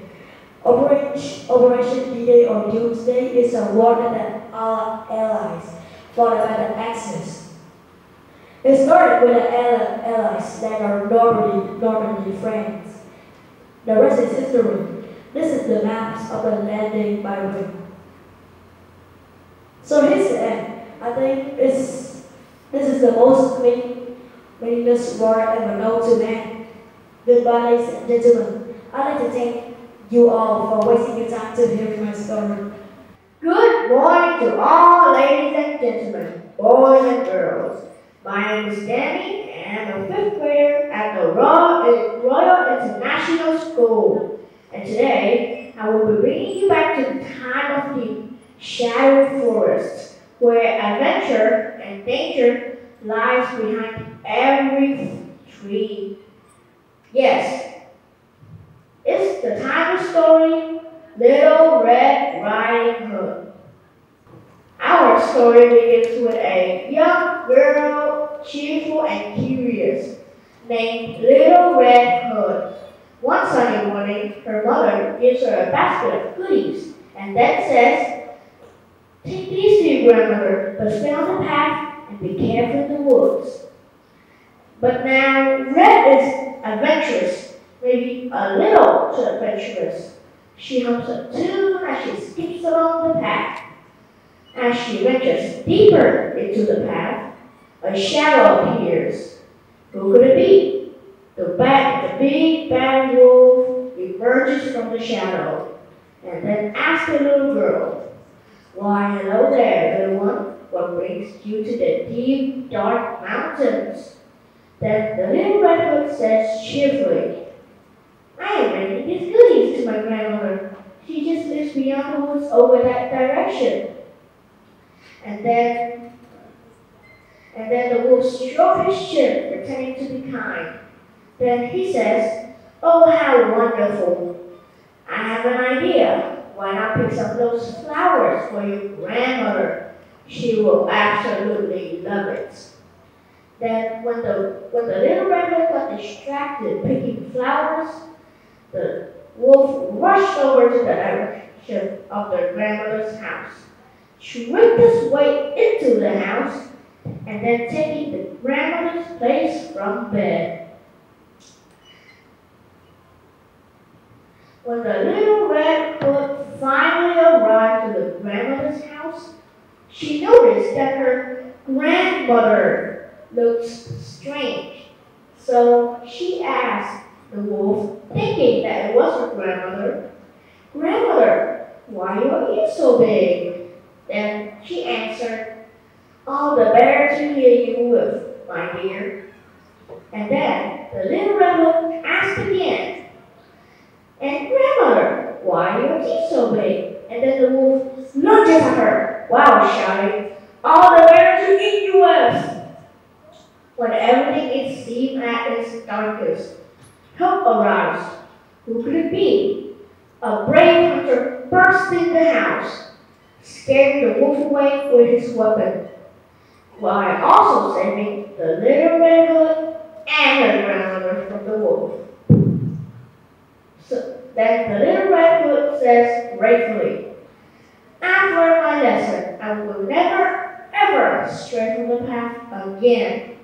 Operation D-Day or Doomsday is a war that our allies fought by the Axis. It started with the allies that are Normandy, France. The rest is history. This is the maps of the landing by way. So here's the end. I think this is the most meaningless war ever known to man. Goodbye, ladies and gentlemen. I'd like to thank you all for wasting your time to hear my story. Good morning to all ladies and gentlemen, boys and girls. My name is Danny and I'm a 5th grader at the Royal International School. And today, I will be bringing you back to the time of the shadowed forest, where adventure and danger lies behind every tree. Yes, it's the time of story, Little Red Riding Hood. Our story begins with a young girl, cheerful and curious, named Little Red Hood. One sunny morning, her mother gives her a basket of goodies and then says, "Take these to your grandmother, but stay on the path and be careful in the woods." But now, Red is adventurous, maybe a little too adventurous. She hums a tune as she skips along the path. As she ventures deeper into the path, a shadow appears. Who could it be? The big bad wolf emerges from the shadow and then asks the little girl, "Why, hello there, little one. What brings you to the deep, dark mountains?" Then the little Red Hood says cheerfully, "I am bringing these goodies to my grandmother. She just lives beyond the woods over that direction." And then the wolf strokes his chin, pretending to be kind. Then he says, "Oh, how wonderful. I have an idea. Why not pick some of those flowers for your grandmother? She will absolutely love it." Then when the little Red Hood got distracted picking flowers, the wolf rushed over to the direction of their grandmother's house, tricked his way into the house, and then taking the grandmother's place from bed. When the little red hood finally arrived to the grandmother's house, she noticed that her grandmother looked strange. So she asked the wolf, thinking that it was her grandmother, "Grandmother, why are your ears so big?" Then she answered, "All the better to hear you with, my dear." And then the little red hood asked again, "And grandmother, why are your teeth so big?" And then the wolf lunges at her while shouting, "All the better to eat you with." When everything it seemed at its darkest, help arrives. Who could it be? A brave hunter burst in the house, scaring the wolf away with his weapon, while also saving the little red hood and her grandmother from the wolf. So then the little red hood says gratefully, "I've learned my lesson. I will never, ever stray from the path again."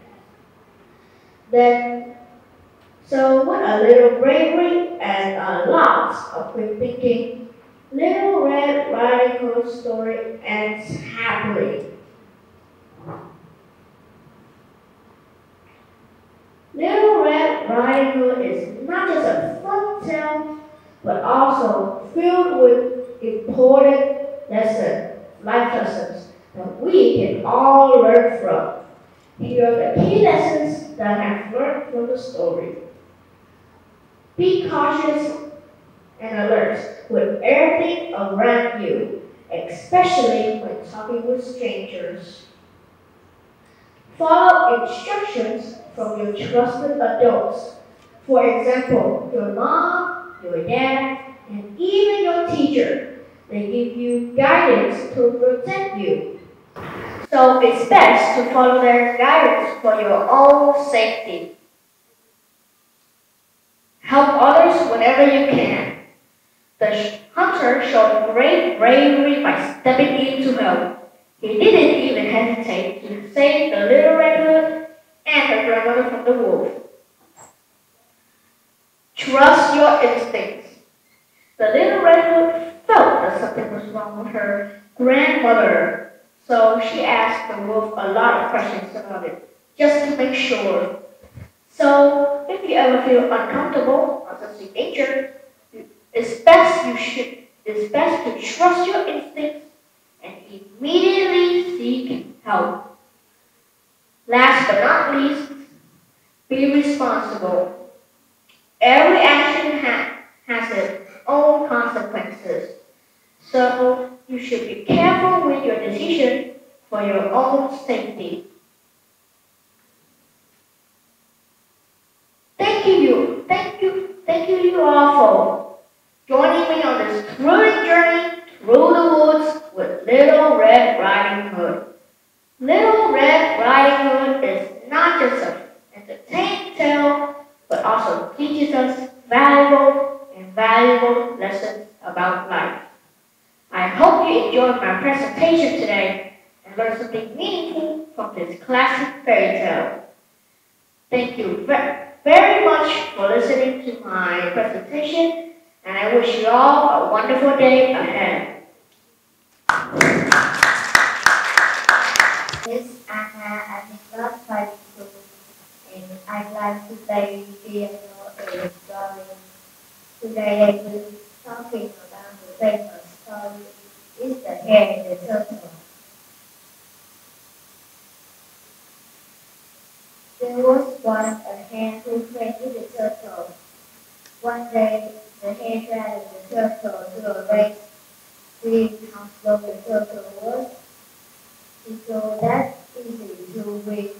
So with a little bravery and a lot of quick thinking, Little Red Riding Hood's story ends happily. Little Red Riding Hood is not just a fun tale, but also filled with important life lessons that we can all learn from. Here are the key lessons that I have learned from the story. Be cautious and alert with everything around you, especially when talking with strangers. Follow instructions from your trusted adults. For example, your mom, your dad, and even your teacher. They give you guidance to protect you. So it's best to follow their guidance for your own safety. Help others whenever you can. The hunter showed great bravery by stepping in to help. He didn't even hesitate to save the little red hood and her grandmother from the wolf. Trust your instincts. The little red hood felt that something was wrong with her grandmother, so she asked the wolf a lot of questions about it, just to make sure. So, if you ever feel uncomfortable or sensing danger, it's best to trust your instincts and immediately seek help. Last but not least, be responsible. Every action has its own consequences, so you should be careful with your decision for your own safety. Thank you all for joining me on this thrilling journey through the woods with Little Red Riding Hood. Little Red Riding Hood is not just an entertaining tale, but also teaches us valuable lessons about life. I hope you enjoyed my presentation today and learned something meaningful from this classic fairy tale. Thank you very much for listening to my presentation, and I wish you all a wonderful day ahead. Yes, Anna, I'm in class 5 and I'd like to play piano and drawing. Today I will be talking about the famous story, It's the Hare and the Turtle. There was once a hare who friended with the turtle. One day, the hare dragged the turtle to a race, seeing how slow the turtle was. He thought that easy to win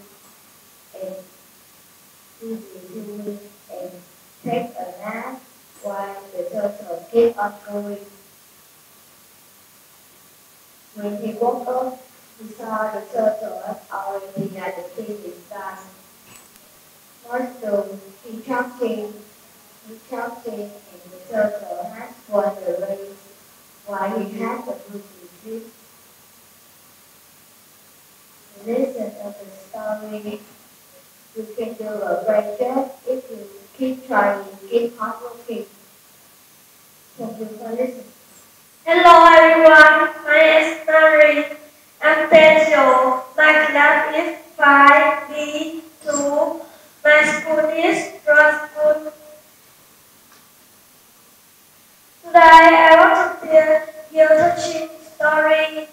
and take a nap while the turtle kept on going. When he woke up, he saw the turtle had already at the finish line. More soon, he shouted, and the turtle had won the race while he had a good retreat. The listen of the story. You can do a great job if you keep trying, keep hardworking. Thank you for listening. Hello everyone, my name is Mary. I'm 10 years old. My class is 5B2. My school is School. Today I want to tell you a touching story.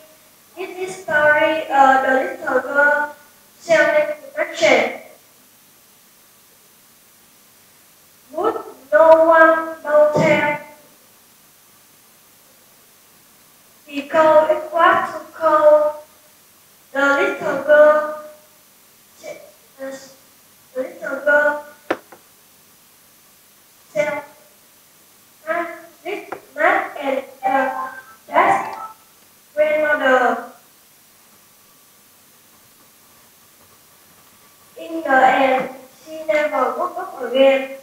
In this story, the little girl self-reflection. Would no one know tell? Because it was too cold, the little girl said, I did not and that's grandmother. In the end, she never woke up again.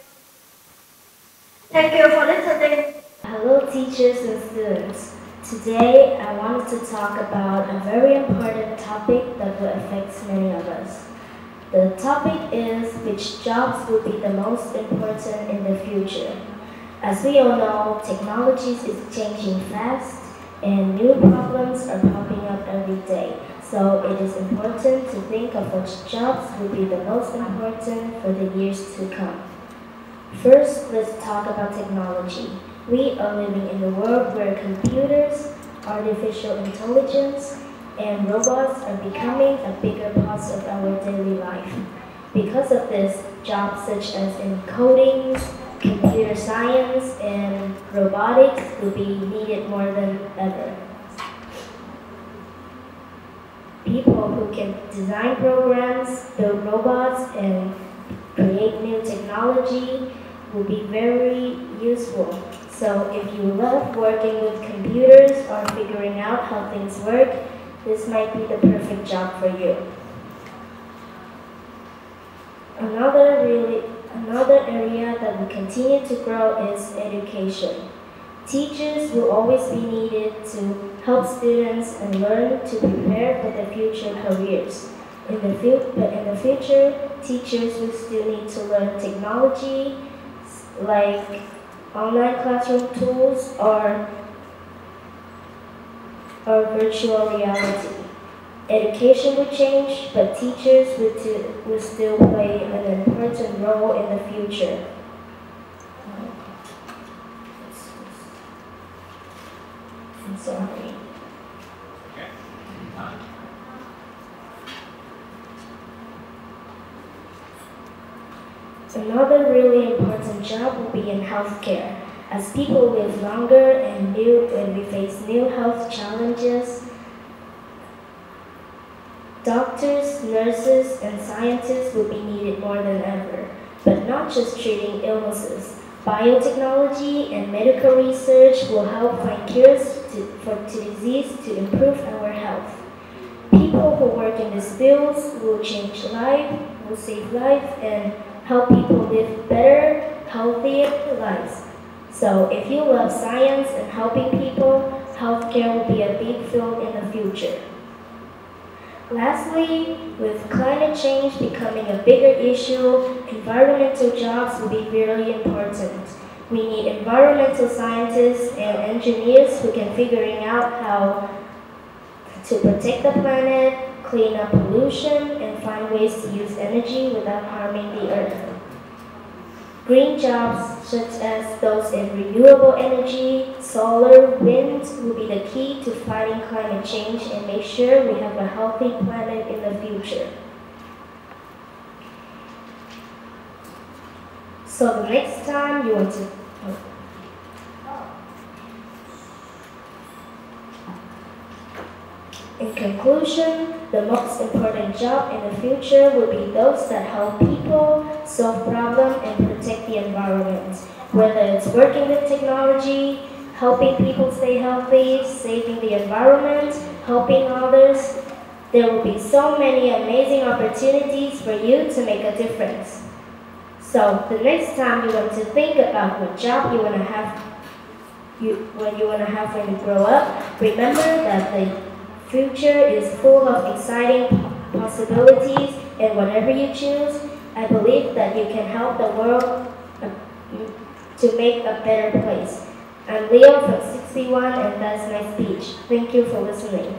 Thank you for listening. Hello teachers and students. Today I wanted to talk about a very important topic that will affect many of us. The topic is which jobs will be the most important in the future. As we all know, technology is changing fast and new problems are popping up every day. So it is important to think of which jobs will be the most important for the years to come. First, let's talk about technology. We are living in a world where computers, artificial intelligence, and robots are becoming a bigger part of our daily life. Because of this, jobs such as in coding, computer science, and robotics will be needed more than ever. People who can design programs, build robots, and create new technology will be very useful. So if you love working with computers or figuring out how things work, this might be the perfect job for you. Another area that will continue to grow is education. Teachers will always be needed to help students and learn to prepare for their future careers. But in the future, teachers will still need to learn technology like online classroom tools or virtual reality. Education will change, but teachers will still play an important role in the future. I'm sorry. Another really important job will be in healthcare. As people live longer and we face new health challenges, doctors, nurses, and scientists will be needed more than ever. But not just treating illnesses. Biotechnology and medical research will help find cures for disease to improve our health. People who work in these fields will change lives, will save lives, and help people live better, healthier lives. So if you love science and helping people, healthcare will be a big field in the future. Lastly, with climate change becoming a bigger issue, environmental jobs will be really important. We need environmental scientists and engineers who can figure out how to protect the planet, clean up pollution, and find ways to use energy without harming the earth. Green jobs, such as those in renewable energy, solar, wind, will be the key to fighting climate change and make sure we have a healthy planet in the future. So the next time you want to... In conclusion, the most important job in the future will be those that help people solve problems and protect the environment. Whether it's working with technology, helping people stay healthy, saving the environment, helping others, there will be so many amazing opportunities for you to make a difference. So the next time you want to think about what job you want to have, when you grow up, remember that the future is full of exciting possibilities in whatever you choose. I believe that you can help the world to make a better place. I'm Leo from 61 and that's my speech. Thank you for listening.